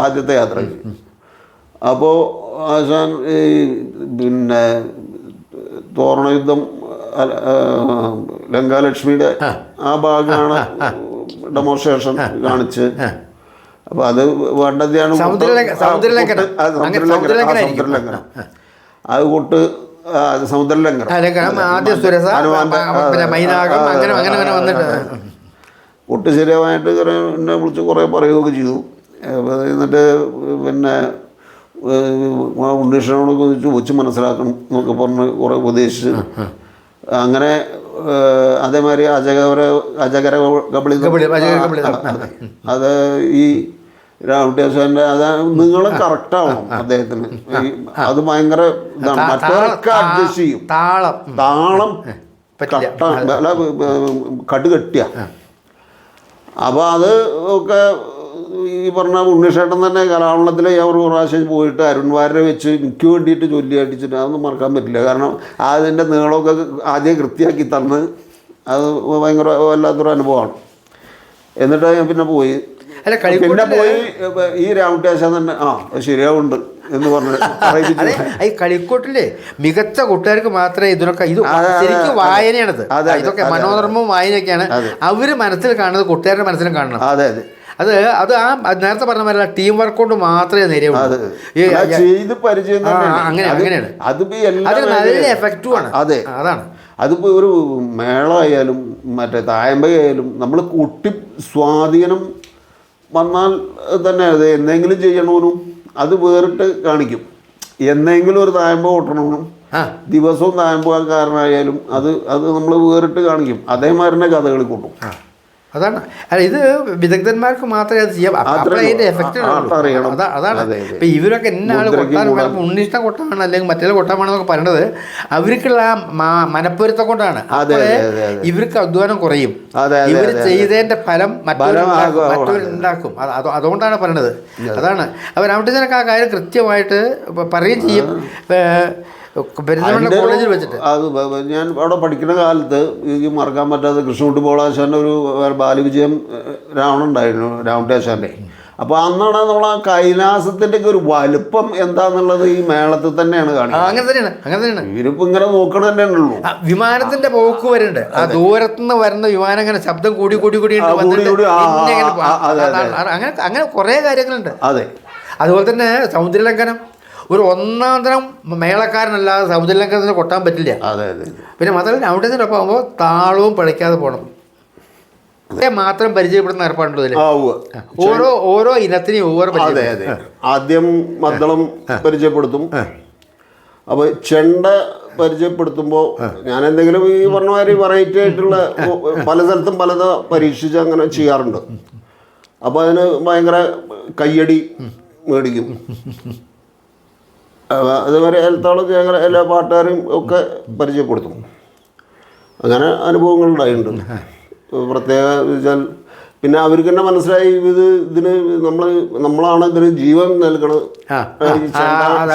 ആദ്യത്തെ യാത്രയിൽ. അപ്പോൾ ആശാൻ ഈ പിന്നെ തോരണയുദ്ധം ലങ്കാലക്ഷ്മിയുടെ ആ ഭാഗമാണ് ഡെമോൺസ്ട്രേഷൻ കാണിച്ച്. അപ്പൊ അത് വേണ്ടതാണ് സമുദ്രലംഘനം, അത് കൊട്ട് സമുദ്രലംഘനം, കൊട്ട് ശരിയാവാനായിട്ട് എന്നെ വിളിച്ച് കുറേ പറയുകയൊക്കെ ചെയ്തു. എന്നിട്ട് പിന്നെ ഉണ്ണീഷനോടൊക്കെ ചോദിച്ച് മനസ്സിലാക്കണം എന്നൊക്കെ പറഞ്ഞ് കുറേ ഉപദേശിച്ച് അങ്ങനെ അതേമാതിരി അജകര അത് ഈ രാമകുട്ടിയാശാന്റെ നീളം കറക്റ്റാവണം അദ്ദേഹത്തിന്. അത് ഭയങ്കര ഇതാണ്. മറ്റവരൊക്കെ അഡ്ജസ്റ്റ് ചെയ്യും. താളം കടുകെട്ടിയ. അപ്പോൾ അത് ഒക്കെ ഈ പറഞ്ഞ ഉണ്ണിഷേട്ടൻ തന്നെ കലാമണ്ഡലത്തിൽ ഞാൻ ഒരു പ്രാവശ്യം പോയിട്ട് അരുൺവാരെ വെച്ച് എനിക്ക് വേണ്ടിയിട്ട് ചൊല്ലി അടിച്ചിട്ട് അതൊന്നും മറക്കാൻ പറ്റില്ല. കാരണം അതിൻ്റെ നീളമൊക്കെ ആദ്യം കൃത്യമാക്കി തന്ന് അത് ഭയങ്കര വല്ലാത്തൊരു അനുഭവമാണ്. എന്നിട്ട് ഞാൻ പിന്നെ പോയി ഈ രാമകുട്ടിയാശാൻ തന്നെ ശരിയാവുണ്ട് എന്ന് പറഞ്ഞു. ഈ കളിക്കോട്ടിലെ മികച്ച കൂട്ടുകാർക്ക് മാത്രമേ ഇതിനൊക്കെ ഇത് ശരിക്കും വായനയാണത്. ഇതൊക്കെ മനോധർമ്മവും വായനയൊക്കെയാണ്. അവര് മനസ്സിൽ കാണുന്നത് കൂട്ടുകാരുടെ മനസ്സിലും കാണണം. അതെ അതെ അത് നേരത്തെ പറഞ്ഞ പോലെ ടീം വർക്ക് കൊണ്ട് മാത്രമേ നേരെയുള്ളൂ. അങ്ങനെയാണ്. അത് നല്ല എഫക്റ്റീവാണ്. അതെ, അതാണ്. അതിപ്പോൾ ഒരു മേളമായാലും മറ്റേ തായമ്പയായാലും നമ്മൾ കുട്ടി സ്വാധീനം വന്നാൽ തന്നെ അത് എന്തെങ്കിലും ചെയ്യണമെന്നും അത് വേറിട്ട് കാണിക്കും. എന്തെങ്കിലും ഒരു തായമ്പ കൊട്ടണമെന്നും ദിവസവും തായമ്പ കാരനായാലും അത് നമ്മൾ വേറിട്ട് കാണിക്കും. അതേമാതിരി തന്നെ കഥകളി കൂട്ടും. അതാണ്. അല്ല, ഇത് വിദഗ്ധന്മാർക്ക് മാത്രമേ അത് ചെയ്യാം. അപ്പോൾ അതിൻ്റെ എഫക്റ്റ് അതാണ്. ഇപ്പം ഇവരൊക്കെ ഇന്ന ആൾ കൊട്ടാൻ വേണം, ഉണ്ണിഷ്ടം കൊട്ടാണ് അല്ലെങ്കിൽ മറ്റേ കൊട്ടാൻ വേണമെന്നൊക്കെ പറയണത് അവർക്കുള്ള മനപ്പൊരുത്തം കൊണ്ടാണ്. ഇവർക്ക് അധ്വാനം കുറയും, ഇവർ ചെയ്തതിൻ്റെ ഫലം മറ്റവരുണ്ടാക്കും. അതുകൊണ്ടാണ് പറയണത്. അതാണ് അപ്പോൾ രാമകൃഷ്ണനൊക്കെ ആ കാര്യം കൃത്യമായിട്ട് പറയുകയും ചെയ്യും. കോളേജിൽ വെച്ചിട്ട് അത് ഞാൻ അവിടെ പഠിക്കുന്ന കാലത്ത് എനിക്ക് മറക്കാൻ പറ്റാത്ത കൃഷ്ണൻകുട്ടി പോളാശാൻ്റെ ഒരു ബാലവിജയം ഉണ്ടായിരുന്നു, രാമകൃഷ്ണൻ്റെ. അപ്പോൾ അന്നാണ് നമ്മൾ ആ കൈലാസത്തിൻ്റെ ഒക്കെ ഒരു വലുപ്പം എന്താന്നുള്ളത് ഈ മേളത്തിൽ തന്നെയാണ് കാണിക്കുന്നത്. അങ്ങനെ തന്നെയാണ് ഇവരിപ്പോൾ ഇങ്ങനെ നോക്കണ തന്നെയുള്ളൂ. വിമാനത്തിന്റെ പോക്ക് വരുന്നുണ്ട്, ആ ദൂരത്തുനിന്ന് വരുന്ന വിമാനം ഇങ്ങനെ ശബ്ദം കൂടി അങ്ങനെ കുറേ കാര്യങ്ങളുണ്ട്. അതെ, അതുപോലെ തന്നെ സമുദ്രലംഘനം ഒരു ഒന്നാം തരം മേളക്കാരനല്ലാതെ സമുദ്രലംഘനത്തിന് കൊട്ടാൻ പറ്റില്ല. പിന്നെ മാത്രമല്ല രാമകൃഷ്ണൻ്റെ ഒപ്പം ആകുമ്പോൾ താളവും പിഴയ്ക്കാതെ പോകണം. മാത്രം പരിചയപ്പെടുന്ന ഏർപ്പാടുണ്ട് ഇതിൽ. ഓരോ ഇനത്തിനും ആദ്യം മദ്ദളം പരിചയപ്പെടുത്തും. അപ്പോൾ ചെണ്ട പരിചയപ്പെടുത്തുമ്പോൾ ഞാൻ എന്തെങ്കിലും ഈ പറഞ്ഞ മാതിരി വെറൈറ്റി ആയിട്ടുള്ള പല സ്ഥലത്തും പലത് പരീക്ഷിച്ച് അങ്ങനെ ചെയ്യാറുണ്ട്. അപ്പോൾ അതിന് ഭയങ്കര കയ്യടി മേടിക്കും. അതുവരെ എല്ലാത്തോളം ഞങ്ങൾ എല്ലാ പാട്ടുകാരും ഒക്കെ പരിചയപ്പെടുത്തും. അങ്ങനെ അനുഭവങ്ങളുണ്ടായിട്ടുണ്ട്. പ്രത്യേക വെച്ചാൽ പിന്നെ അവർക്ക് തന്നെ മനസ്സിലായി ഇതിന് നമ്മളാണ് ഇതിന് ജീവൻ നൽകണത്.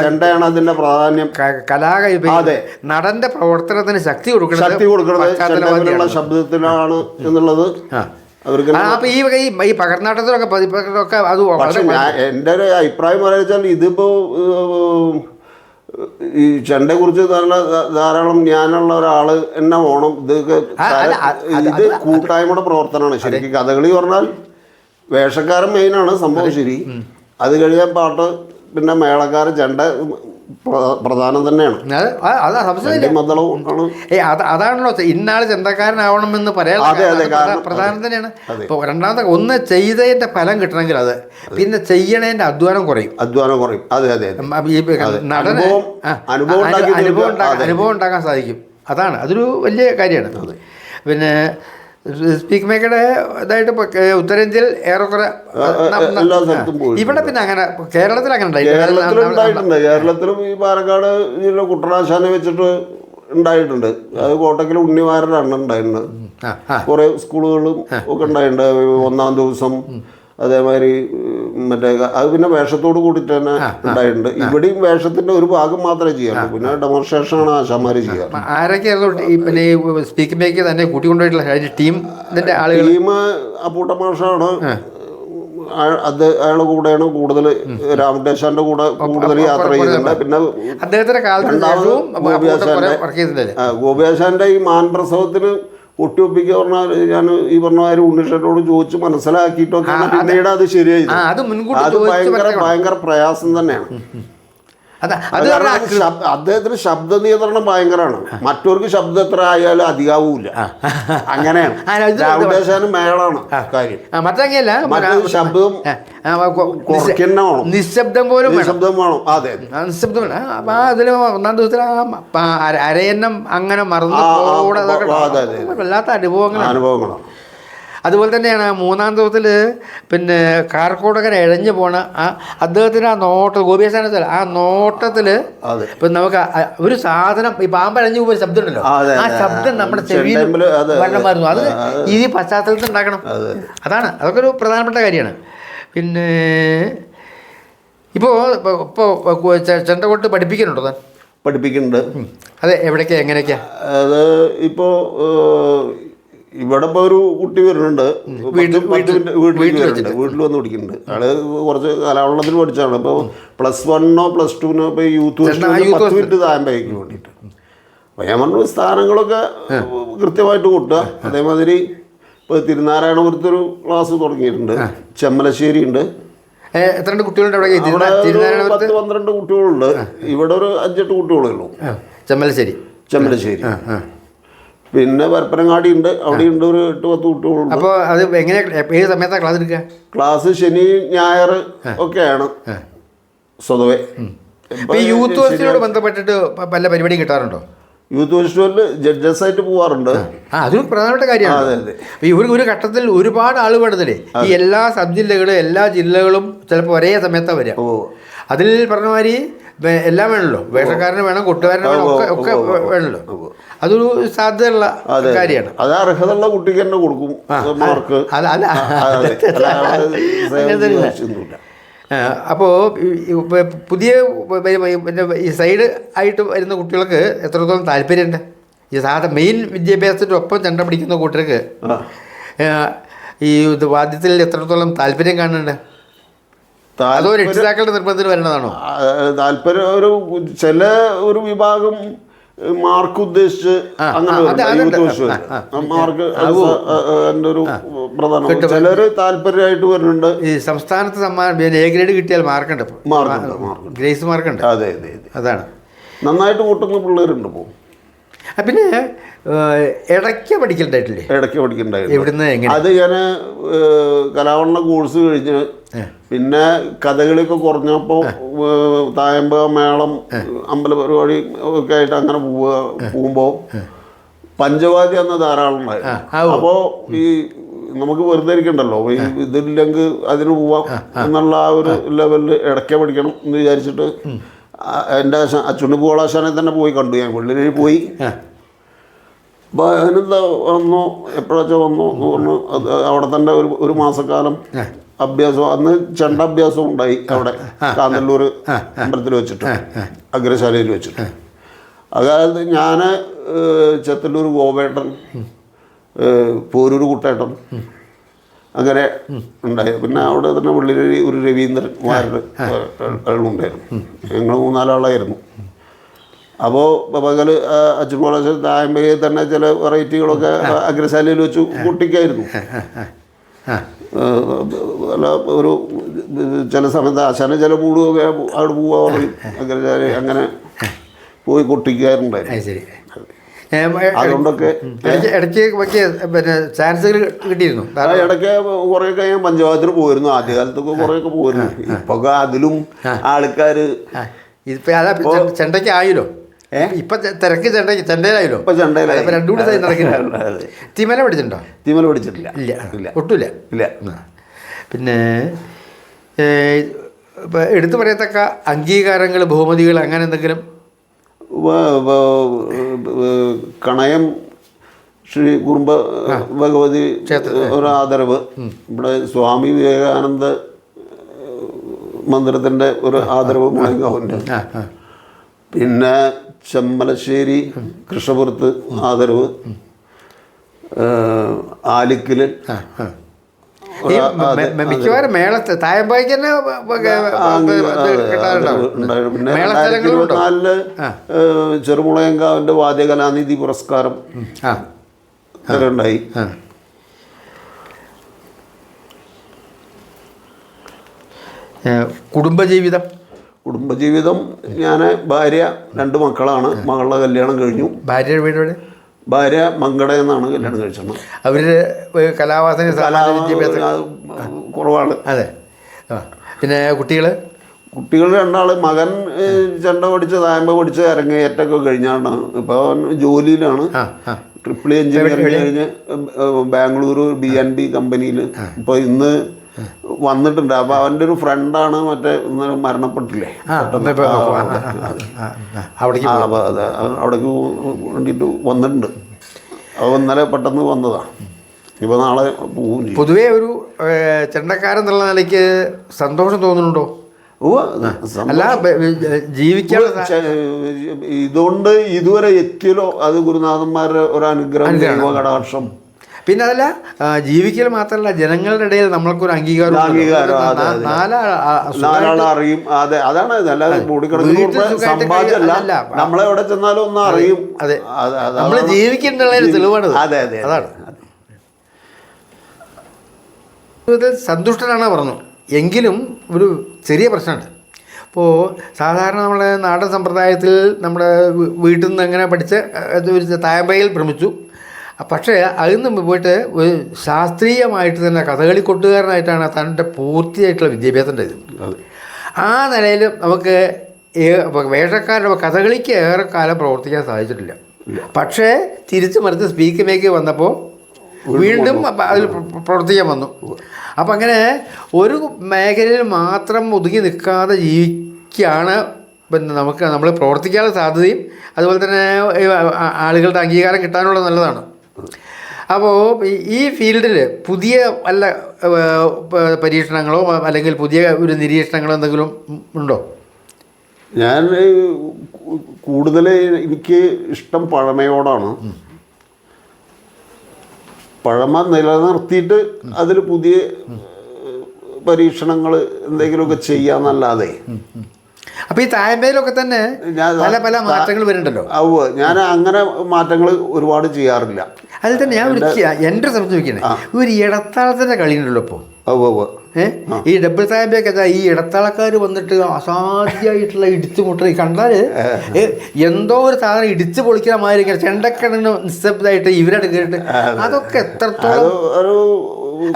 ചെണ്ടയാണ് അതിന്റെ പ്രാധാന്യം. അതെ, നടന്റെ പ്രവർത്തനത്തിന് ശക്തി കൊടുക്കുന്നത് ശബ്ദത്തിലാണ് എന്നുള്ളത് അവർക്ക്. ഈ പകർനാട്ടത്തിലൊക്കെ അത് എൻ്റെ ഒരു അഭിപ്രായം പറയാച്ചാൽ ഇതിപ്പോ ഈ ചെണ്ടയെ കുറിച്ച് ധാരാളം ജ്ഞാനമുള്ള ഒരാൾ എന്നെ വേണം. ഇത് കൂട്ടായ്മയുടെ പ്രവർത്തനമാണ് ശരിക്കും. കഥകളി പറഞ്ഞാൽ വേഷക്കാരൻ മെയിനാണ് സംഭവം ശരി. അത് കഴിയാൻ പാട്ട്, പിന്നെ മേളക്കാരൻ, ചെണ്ട പ്രധാനം തന്നെയാണ്. അതാണല്ലോ ഇന്നാള് ചെണ്ടക്കാരനാവണമെന്ന് പറയാൻ പ്രധാനം തന്നെയാണ്. ഇപ്പോൾ രണ്ടാമത്തെ ഒന്ന് ചെയ്തതിന്റെ ഫലം കിട്ടണമെങ്കിൽ അത്, പിന്നെ ചെയ്യണതിന്റെ അധ്വാനം കുറയും. അതെ, നടന് അനുഭവം ഉണ്ടാക്കാൻ സാധിക്കും. അതാണ്, അതൊരു വലിയ കാര്യമാണ്. പിന്നെ സ്പീക്ക് മേക്കറുടെ ഇതായിട്ട് ഉത്തരേന്ത്യയിൽ ഏറെക്കുറെ ഇവിടെ പിന്നെ അങ്ങനെ കേരളത്തിൽ അങ്ങനെ ഉണ്ടായിട്ടുണ്ട്. കേരളത്തിലും ഈ പാലക്കാട് ജില്ല കുട്ടനാശാനെ വെച്ചിട്ട് ഉണ്ടായിട്ടുണ്ട്. അത് കോട്ടക്കൽ ഉണ്ണിമാരുടെ ഉണ്ടായിട്ടുണ്ട്. കുറേ സ്കൂളുകളും ഒക്കെ ഉണ്ടായിട്ടുണ്ട്. ഒന്നാം ദിവസം അതേമാതിരി മറ്റേ അത് പിന്നെ വേഷത്തോട് കൂടിയിട്ട് തന്നെ ഉണ്ടായിട്ടുണ്ട്. ഇവിടെയും വേഷത്തിന്റെ ഒരു ഭാഗം മാത്രമേ ചെയ്യാറുള്ളൂ, പിന്നെ ഡെമോൺസ്ട്രേഷനാണ് ആശാന്മാർ ചെയ്യാറ്. ആരൊക്കെയായിരുന്നു ഈ സ്പീക്കിംഗ് തന്നെ കൂട്ടിക്കൊണ്ടുപോയിട്ടുള്ള ടീം? അപ്പൂട്ടമാഷാണ്. അയാളുടെ കൂടെയാണ് കൂടുതൽ, രാമകൃഷ്ണന്റെ കൂടെ കൂടുതൽ യാത്ര ചെയ്തിട്ടുണ്ട്. പിന്നെ ഗോപിയാശാന്റെ ഈ മാൻപ്രസവത്തിന് ഒട്ടിയൊപ്പിക്കുക പറഞ്ഞാൽ ഞാൻ ഈ പറഞ്ഞ കാര്യം ഉണ്ണിഷനോട് ചോദിച്ച് മനസ്സിലാക്കിയിട്ടൊക്കെയാണ് പിന്നീട് അത് ശരിയായി. അത് ഭയങ്കര പ്രയാസം തന്നെയാണ്. അദ്ദേഹത്തിന് ശബ്ദ നിയന്ത്രണം ഭയങ്കരമാണ്. മറ്റവർക്ക് ശബ്ദം എത്ര ആയാലും അധികാവൂല. അങ്ങനെയാണ്. രാമകൃഷ്ണന് മേളാണ് കാര്യം. മറ്റൊരു ശബ്ദവും നിശബ്ദം പോലും വേണം. അതെ, നിശബ്ദം. അപ്പൊ അതില് ഒന്നാം ദിവസത്തിൽ അരയന്നം അങ്ങനെ മറന്നു വല്ലാത്ത അനുഭവങ്ങളാണ്. അതുപോലെ തന്നെയാണ് മൂന്നാം ദിവസത്തിൽ പിന്നെ കാർക്കോടകൻ ഇഴഞ്ഞു പോണ അദ്ദേഹത്തിന് ആ നോട്ടം, ഗോപിയാശാനത്തിൽ ആ നോട്ടത്തിൽ ഇപ്പം നമുക്ക് ഒരു സാധനം ഈ പാമ്പഴഞ്ഞു പോകുന്ന ശബ്ദം ഉണ്ടല്ലോ, ആ ശബ്ദം നമ്മുടെ ചെവിയിൽ വെള്ളം വരുന്നു. അത് ഈ പശ്ചാത്തലത്തിൽ ഉണ്ടാക്കണം. അതൊക്കെ ഒരു പ്രധാനപ്പെട്ട കാര്യമാണ്. പിന്നെ ഇപ്പോൾ ചെണ്ടകൊട്ട് പഠിപ്പിക്കുന്നുണ്ടോ താൻ? പഠിപ്പിക്കുന്നുണ്ട്. അതെ, എവിടേക്കാ എങ്ങനെയൊക്കെയാ? അത് ഇപ്പോൾ ഇവിടെ ഇപ്പോൾ ഒരു കുട്ടി വരുന്നുണ്ട്, വീട്ടിൽ വന്ന് പഠിക്കുന്നുണ്ട്. ആള് കുറച്ച് കലാവളത്തിൽ പഠിച്ചാണ്. ഇപ്പോൾ +1 +2 ഇപ്പോൾ യൂത്ത് 10 മിനിറ്റ് താഴേക്ക് വേണ്ടിയിട്ട്. അപ്പോൾ ഞാൻ പറഞ്ഞു സ്ഥാനങ്ങളൊക്കെ കൃത്യമായിട്ട് കൂട്ടുക. അതേമാതിരി ഇപ്പോൾ തിരുനാരായണപുരത്തൊരു ക്ലാസ് തുടങ്ങിയിട്ടുണ്ട്, ചെമ്മലശ്ശേരി ഉണ്ട്. എത്ര കുട്ടികളുണ്ട് അവിടെ? 10-12 കുട്ടികളുണ്ട്. ഇവിടെ ഒരു 5-8 കുട്ടികളേ ഉള്ളൂ. ചെമ്മലശ്ശേരി. പിന്നെ പരപ്പനങ്ങാടി ഉണ്ട്, അവിടെ ഉണ്ട് ഒരു 8-10 കുട്ടികളുണ്ട്. അപ്പോൾ അത് എങ്ങനെ ഏത് സമയത്താണ് ക്ലാസ് എടുക്കുക? ക്ലാസ് ശനി ഞായർ ഒക്കെയാണ് സ്വതവേ. യൂത്ത് ഫെസ്റ്റിനോട് ബന്ധപ്പെട്ടിട്ട് പല പരിപാടിയും കിട്ടാറുണ്ടോ? യൂത്ത് ഫെസ്റ്റിവലിൽ ജഡ്ജസായിട്ട് പോവാറുണ്ട്. അതൊരു പ്രധാനപ്പെട്ട കാര്യമാണ്. ഒരു ഘട്ടത്തിൽ ഒരുപാട് ആൾ പെടുന്നില്ലേ, ഈ എല്ലാ സബ് ജില്ലകളും എല്ലാ ജില്ലകളും ചിലപ്പോൾ ഒരേ സമയത്താണ് വരിക. അതിൽ പറഞ്ഞ മാതിരി എല്ലാം വേണമല്ലോ, വേഷക്കാരന് വേണം, കൂട്ടുകാരന് വേണം, ഒക്കെ വേണമല്ലോ. അതൊരു സാധ്യതയുള്ള കാര്യമാണ്. അത് അർഹതയുള്ള കുട്ടിക്ക് തന്നെ കൊടുക്കും മാർക്ക്. അപ്പോൾ പുതിയ ഈ സൈഡ് ആയിട്ട് വരുന്ന കുട്ടികൾക്ക് എത്രത്തോളം താല്പര്യമുണ്ട്? ഈ മെയിൻ വിദ്യാഭ്യാസത്തിൻ്റെ ഒപ്പം ചെണ്ട പിടിക്കുന്ന കൂട്ടർക്ക് ഈ വാദ്യത്തിൽ എത്രത്തോളം താല്പര്യം കാണുന്നുണ്ട്? അതോ രക്ഷിതാക്കളുടെ നിർബന്ധത്തിന് വരണതാണോ? താല്പര്യം ചില ഒരു വിഭാഗം മാർക്ക് ഉദ്ദേശിച്ച് അങ്ങനെ മാർക്ക് എൻ്റെ ഒരു പ്രധാന ചിലര് താല്പര്യമായിട്ട് വരുന്നുണ്ട്. ഈ സംസ്ഥാനത്ത് സമ്മാനം എ ഗ്രേഡ് കിട്ടിയാൽ മാർക്കുണ്ട്, ഗ്രേസ് മാർക്കുണ്ട്. അതെ അതെ അതാണ് നന്നായിട്ട് കൂട്ടുന്ന പിള്ളേരുണ്ട്. ഇപ്പോൾ പിന്നെ ഇടയ്ക്ക് പഠിക്കലുണ്ടായിട്ടില്ലേ? ഇടയ്ക്ക് പഠിക്കലുണ്ടായിട്ടുണ്ട്. എവിടുന്ന് എങ്ങനെ? അത് ഞാൻ കലാവണ്ണ കോഴ്സ് കഴിഞ്ഞ് പിന്നെ കഥകളിയൊക്കെ കുറഞ്ഞപ്പോൾ തായമ്പ മേളം അമ്പല പരിപാടി ഒക്കെ ആയിട്ട് അങ്ങനെ പോകുമ്പോൾ പഞ്ചവാദ്യം അന്ന് ധാരാളം ഉണ്ടായിരുന്നു. അപ്പോൾ ഈ നമുക്ക് വെറുതെ ഇരിക്കണ്ടല്ലോ, ഈ ഇതില്ലെങ്കിൽ അതിന് പോവാം എന്നുള്ള ആ ഒരു ലെവലിൽ ഇടയ്ക്ക് പഠിക്കണം എന്ന് വിചാരിച്ചിട്ട് എൻ്റെ ചുണ്ടുപോളാശാനെ തന്നെ പോയി കണ്ടു. ഞാൻ വെള്ളിനഴി പോയി. അപ്പോൾ അതിനെന്താ വന്നോ എപ്പോഴാച്ചാ വന്നോ എന്ന് പറഞ്ഞു. അത് അവിടെ തന്നെ ഒരു മാസക്കാലം അഭ്യാസം, അന്ന് ചെണ്ട അഭ്യാസം ഉണ്ടായി അവിടെ കാന്തല്ലൂർ അമ്പലത്തിൽ വെച്ചിട്ട്, അഗ്രശാലയിൽ വെച്ചിട്ട്. അതായത് ഞാൻ ചെത്തല്ലൂർ ഗോപേട്ടൻ, പോരൂർ കുട്ടേട്ടൻ അങ്ങനെ ഉണ്ടായി. പിന്നെ അവിടെ തന്നെ വെള്ളിനഴി ഒരു രവീന്ദ്രൻ ആളുണ്ടായിരുന്നു. ഞങ്ങൾ 3-4 ആളായിരുന്നു. അപ്പോൾ പകൽ അച്ചുപോള തായമ്പയിൽ തന്നെ ചില വെറൈറ്റികളൊക്കെ അഗ്രശാലയിൽ വെച്ച് കുട്ടിക്കായിരുന്നു. അല്ല ഒരു ചില സമയത്ത് ആശാന ചില മൂടുമൊക്കെ അവിടെ പോവാ പറയും, അഗ്രശാല അങ്ങനെ പോയി കുട്ടിക്കാറുണ്ടായിരുന്നു. അതുകൊണ്ടൊക്കെ ഇടയ്ക്ക് പിന്നെ ചാൻസുകൾ കിട്ടിയിരുന്നു. ഇടയ്ക്ക് കുറേയൊക്കെ ഞാൻ പഞ്ചായത്തിന് പോയിരുന്നു. ആദ്യകാലത്തൊക്കെ കുറേയൊക്കെ പോയിരുന്നു. ഇപ്പൊ അതിലും ആൾക്കാർ ഇപ്പൊ അതാ ചെണ്ടയ്ക്ക് ആയില്ലോ. ഇപ്പൊ തിരക്ക് ചെണ്ടയിലായല്ലോ. ഇപ്പൊ ചെണ്ടയിലായി. 2 കൂടി നടക്കുന്നുണ്ട്. തിമല പഠിച്ചിട്ടുണ്ടോ? തിമല പഠിച്ചിട്ടില്ല. ഇല്ല, ഒട്ടുമില്ല. ഇല്ല. പിന്നെ എടുത്തു പറയത്തക്ക അംഗീകാരങ്ങൾ, ബഹുമതികൾ അങ്ങനെ എന്തെങ്കിലും? കണയം ശ്രീ കുറുമ്പ ഭഗവതി ഒരു ആദരവ്, ഇവിടെ സ്വാമി വിവേകാനന്ദ മന്ദിരത്തിൻ്റെ ഒരു ആദരവ് മുളങ്കാവുണ്ട്. പിന്നെ ചെമ്മലശ്ശേരി കൃഷ്ണപുരത്ത് ആദരവ്, ആലിക്കല് മിക്കവാറും മേളത്ത് തായമ്പായ്ക്ക് തന്നെ പിന്നെ 2024 ചെറുമുളയങ്കാവിൻ്റെ വാദ്യകലാനിധി പുരസ്കാരം ഉണ്ടായി. കുടുംബജീവിതം ഞാൻ ഭാര്യ 2 മക്കളാണ്. മകളുടെ കല്യാണം കഴിഞ്ഞു. ഭാര്യയുടെ വീട്? ഭാര്യ മങ്കട എന്നാണ് കല്യാണം കഴിച്ചത്. അവര് കലാവാസന കുറവാണ്. അതെ. പിന്നെ കുട്ടികൾ 2 മകൻ ചെണ്ട പഠിച്ച് തായമ്പ പഠിച്ച് അരങ്ങേറ്റൊക്കെ കഴിഞ്ഞാണ്. ഇപ്പോൾ ജോലിയിലാണ്. ട്രിപ്പിൾ എഞ്ചിനീയറിംഗ് കഴിഞ്ഞ് ബാംഗ്ലൂർ BNB കമ്പനിയിൽ ഇപ്പോൾ ഇന്ന് വന്നിട്ടുണ്ട്. അപ്പോൾ അവൻ്റെ ഒരു ഫ്രണ്ടാണ് മറ്റേ ഇന്നലെ മരണപ്പെട്ടില്ലേ, അവിടേക്ക് വേണ്ടിയിട്ട് വന്നിട്ടുണ്ട്. അപ്പോൾ ഇന്നലെ പെട്ടെന്ന് വന്നതാണ്. ഇപ്പോൾ നാളെ പോകും. പൊതുവേ ഒരു ചെണ്ടക്കാരൻ എന്നുള്ള നിലയ്ക്ക് സന്തോഷം തോന്നുന്നുണ്ടോ? അല്ല, ജീവിക്കാൻ ഇതുകൊണ്ട് ഇതുവരെ എത്തിയല്ലോ, അത് ഗുരുനാഥന്മാരുടെ ഒരു അനുഗ്രഹം, കടാക്ഷം. പിന്നെ അതല്ല, ജീവിക്കൽ മാത്രമല്ല, ജനങ്ങളുടെ ഇടയിൽ നമ്മൾക്കൊരു അംഗീകാരം അറിയും. അതെ, അതാണ്. അല്ലാതെ മൂടിക്കിടക്കുന്ന സമ്പാദ്യമല്ല, നമ്മളെവിടെ ചെന്നാലും ഒന്നും അറിയും. അതെ, നമ്മൾ ജീവിക്കേണ്ട തെളിവാണ്. അതെ അതെ, അതാണ്. സന്തുഷ്ടനാണ് പറഞ്ഞു. എങ്കിലും ഒരു ചെറിയ പ്രശ്നമുണ്ട്. ഇപ്പോൾ സാധാരണ നമ്മുടെ നാടൻ സമ്പ്രദായത്തിൽ നമ്മുടെ വീട്ടിൽ നിന്ന് എങ്ങനെ പഠിച്ച് ഒരു തായമ്പയിൽ ഭ്രമിച്ചു. പക്ഷേ അതിൽ നിന്ന് പോയിട്ട് ഒരു ശാസ്ത്രീയമായിട്ട് തന്നെ കഥകളി കൊട്ടുകാരനായിട്ടാണ് തൻ്റെ പൂർത്തിയായിട്ടുള്ള വിദ്യാഭ്യാസം ഉണ്ടായത്. ആ നിലയിൽ നമുക്ക് വേഷക്കാരുടെ കഥകളിക്ക് ഏറെക്കാലം പ്രവർത്തിക്കാൻ സാധിച്ചിട്ടില്ല. പക്ഷേ തിരിച്ചു മറിച്ച് സ്പീക്കിലേക്ക് വന്നപ്പോൾ വീണ്ടും അതിൽ പ്രവർത്തിക്കാൻ വന്നു. അപ്പം അങ്ങനെ ഒരു മേഖലയിൽ മാത്രം ഒതുങ്ങി നിൽക്കാതെ ജീവിക്കുകയാണ് പിന്നെ നമ്മൾ പ്രവർത്തിക്കാനുള്ള സാധ്യതയും അതുപോലെ തന്നെ ആളുകളുടെ അംഗീകാരം കിട്ടാനുള്ള നല്ലതാണ്. അപ്പോൾ ഈ ഫീൽഡിൽ പുതിയ വല്ല പരീക്ഷണങ്ങളോ അല്ലെങ്കിൽ പുതിയ ഒരു നിരീക്ഷണങ്ങളോ എന്തെങ്കിലും ഉണ്ടോ? ഞാൻ കൂടുതൽ എനിക്ക് ഇഷ്ടം പഴമയോടാണ്. പഴമ നിലനിർത്തിയിട്ട് അതിൽ പുതിയ പരീക്ഷണങ്ങൾ എന്തെങ്കിലുമൊക്കെ ചെയ്യാന്നല്ലാതെ. അപ്പോൾ ഈ തായമ്പയിലൊക്കെ തന്നെ പല പല മാറ്റങ്ങൾ വരുന്നുണ്ടല്ലോ. ഞാൻ അങ്ങനെ മാറ്റങ്ങൾ ഒരുപാട് ചെയ്യാറില്ല. അതിൽ തന്നെ ഞാൻ എൻ്റെ സംബന്ധിച്ച് നോക്കിയാണ് ഒരു ഇടത്താളത്തിൻ്റെ കളിയുണ്ടല്ലോ ഇപ്പോൾ. ഈ ഡബിൾ തായമ്പയൊക്കെ ഈ ഇടത്താളക്കാർ വന്നിട്ട് അസാധ്യമായിട്ടുള്ള ഇടിച്ചുമുട്ടൽ കണ്ടാൽ എന്തോ ഒരു സാധനം ഇടിച്ചു പൊളിക്കാൻ മാതിരി ചെണ്ടക്കണ്ണിന് നിശബ്ദമായിട്ട് ഇവരുടെ കേട്ട് അതൊക്കെ എത്രത്തോളം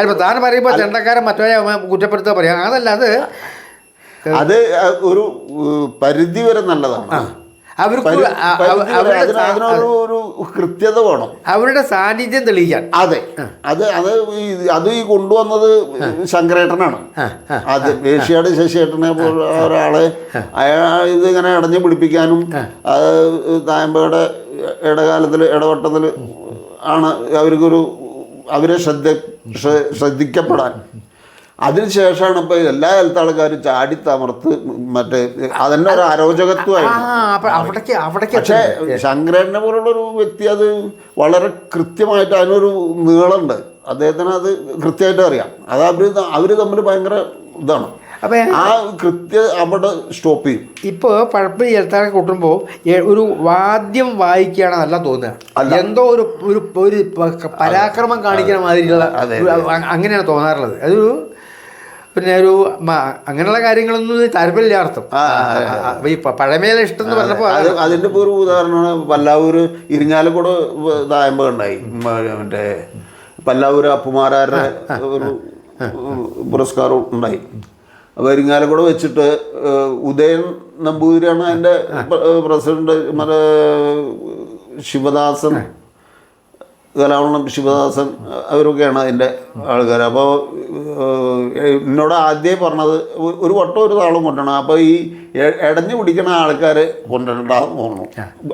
അല്ല താൻ പറയുമ്പോൾ ചെണ്ടക്കാരൻ മറ്റേ കുറ്റപ്പെടുത്താൻ പറയാം. അതല്ല, അത് ഒരു പരിധി വരെ നല്ലതാണ്. അവർക്ക് ഒരു കൃത്യത വേണം, അവരുടെ സാന്നിധ്യം തെളിയിക്കാൻ. അതെ, അത് ഈ കൊണ്ടുവന്നത് ശങ്കരേട്ടനാണ്. അത് ഏഷ്യാട് ശശിയേട്ടനെ പോലെ ഒരാളെ ഇതിങ്ങനെ അടഞ്ഞു പിടിപ്പിക്കാനും തായമ്പയുടെ ഇടകാലത്തിൽ ഇടവട്ടത്തിൽ ആണ് അവരെ ശ്രദ്ധിക്കപ്പെടാൻ. അതിനുശേഷമാണ് ഇപ്പോൾ എല്ലാ കാലത്ത് ആൾക്കാരും ചാടിത്തമർത്ത് മറ്റേ അതിൻ്റെ ഒരു അരോചകത്വമായിരുന്നു. പക്ഷേ ശങ്കരേട്ടനെ പോലുള്ള ഒരു വ്യക്തി അത് വളരെ കൃത്യമായിട്ട് അതിനൊരു നീളമുണ്ട്. അദ്ദേഹത്തിന് അത് കൃത്യമായിട്ട് അറിയാം. അത് അവർ തമ്മിൽ ഭയങ്കര ഇതാണ്. അപ്പം ആ അവിടെ സ്റ്റോപ്പ് ചെയ്യും. ഇപ്പോൾ പഴപ്പ് എഴുത്താളെ കൂട്ടുമ്പോൾ ഒരു വാദ്യം വായിക്കുകയാണെന്നല്ല തോന്നുക, എന്തോ ഒരു പരാക്രമം കാണിക്കുന്ന മാതിരിയുള്ള അങ്ങനെയാണ് തോന്നാറുള്ളത്. അതൊരു പിന്നെ അങ്ങനെയുള്ള കാര്യങ്ങളൊന്നും താല്പര്യമില്ല അർത്ഥം. ഈ പഴമയിലെ ഇഷ്ടം എന്ന് പറഞ്ഞപ്പോൾ അതിൻ്റെ ഇപ്പോൾ ഒരു ഉദാഹരണമാണ് പല്ലാവൂർ ഇരിങ്ങാലക്കുട തായമ്പ ഉണ്ടായി. മറ്റേ പല്ലാവൂർ അപ്പുമാരാരുടെ ഒരു പുരസ്കാരം ഉണ്ടായി. അപ്പോൾ ഇരിങ്ങാലക്കുട വെച്ചിട്ട് ഉദയൻ നമ്പൂതിരിയാണ് അതിൻ്റെ പ്രസിഡന്റ്. മറ്റേ ശിവദാസൻ, കലാവണ്ണം ശിവദാസൻ അവരൊക്കെയാണ് അതിൻ്റെ ആൾക്കാർ. അപ്പോൾ എന്നോട് ആദ്യം പറഞ്ഞത് ഒരു വട്ടം ഒരു താളം കൊണ്ടുവരണം, അപ്പോൾ ഈ ഇടഞ്ഞു പിടിക്കുന്ന ആൾക്കാർ കൊണ്ടുവരണ്ടെന്ന് തോന്നുന്നു.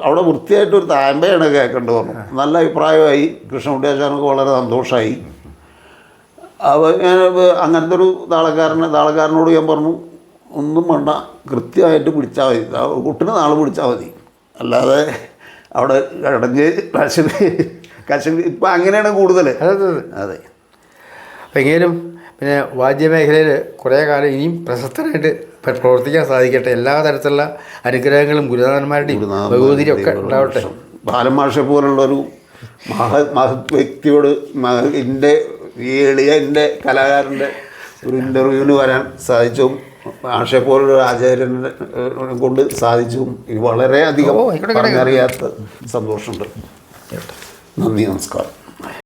അവിടെ വൃത്തിയായിട്ടൊരു തായമ്പയാണ് കേൾക്കേണ്ടി വന്നു. നല്ല അഭിപ്രായമായി. കൃഷ്ണകുട്ടി ആശാനൊക്കെ വളരെ സന്തോഷമായി. അപ്പോൾ ഞാൻ അങ്ങനത്തെ ഒരു താളക്കാരനോട് ഞാൻ പറഞ്ഞു, ഒന്നും വേണ്ട, കൃത്യമായിട്ട് പിടിച്ചാൽ മതി, കുട്ടിന് നാളെ പിടിച്ചാൽ മതി, അല്ലാതെ അവിടെ ഇടഞ്ഞ് കശി ഇപ്പം അങ്ങനെയാണ് കൂടുതൽ. അതെ. അപ്പം എങ്ങനെയും പിന്നെ വാദ്യമേഖലയിൽ കുറേ കാലം ഇനിയും പ്രശസ്തരായിട്ട് പ്രവർത്തിക്കാൻ സാധിക്കട്ടെ. എല്ലാ തരത്തിലുള്ള അനുഗ്രഹങ്ങളും ഗുരുനാഥന്മാരുടെയും ഭഗവതിയും ഒക്കെ ഉണ്ടാവട്ടെ. ബാലൻ മാഷെ പോലുള്ളൊരു മഹത് വ്യക്തിയോട് ഈ എൻ്റെ കലാകാരൻ്റെ ഒരു ഇൻ്റർവ്യൂവിന് വരാൻ സാധിച്ചു. മാഷെ പോലുള്ള ആചാര്യനെ കൊണ്ട് സാധിച്ചു. വളരെയധികം അറിയാത്ത സന്തോഷമുണ്ട്. നന്ദി, നമസ്കാരം.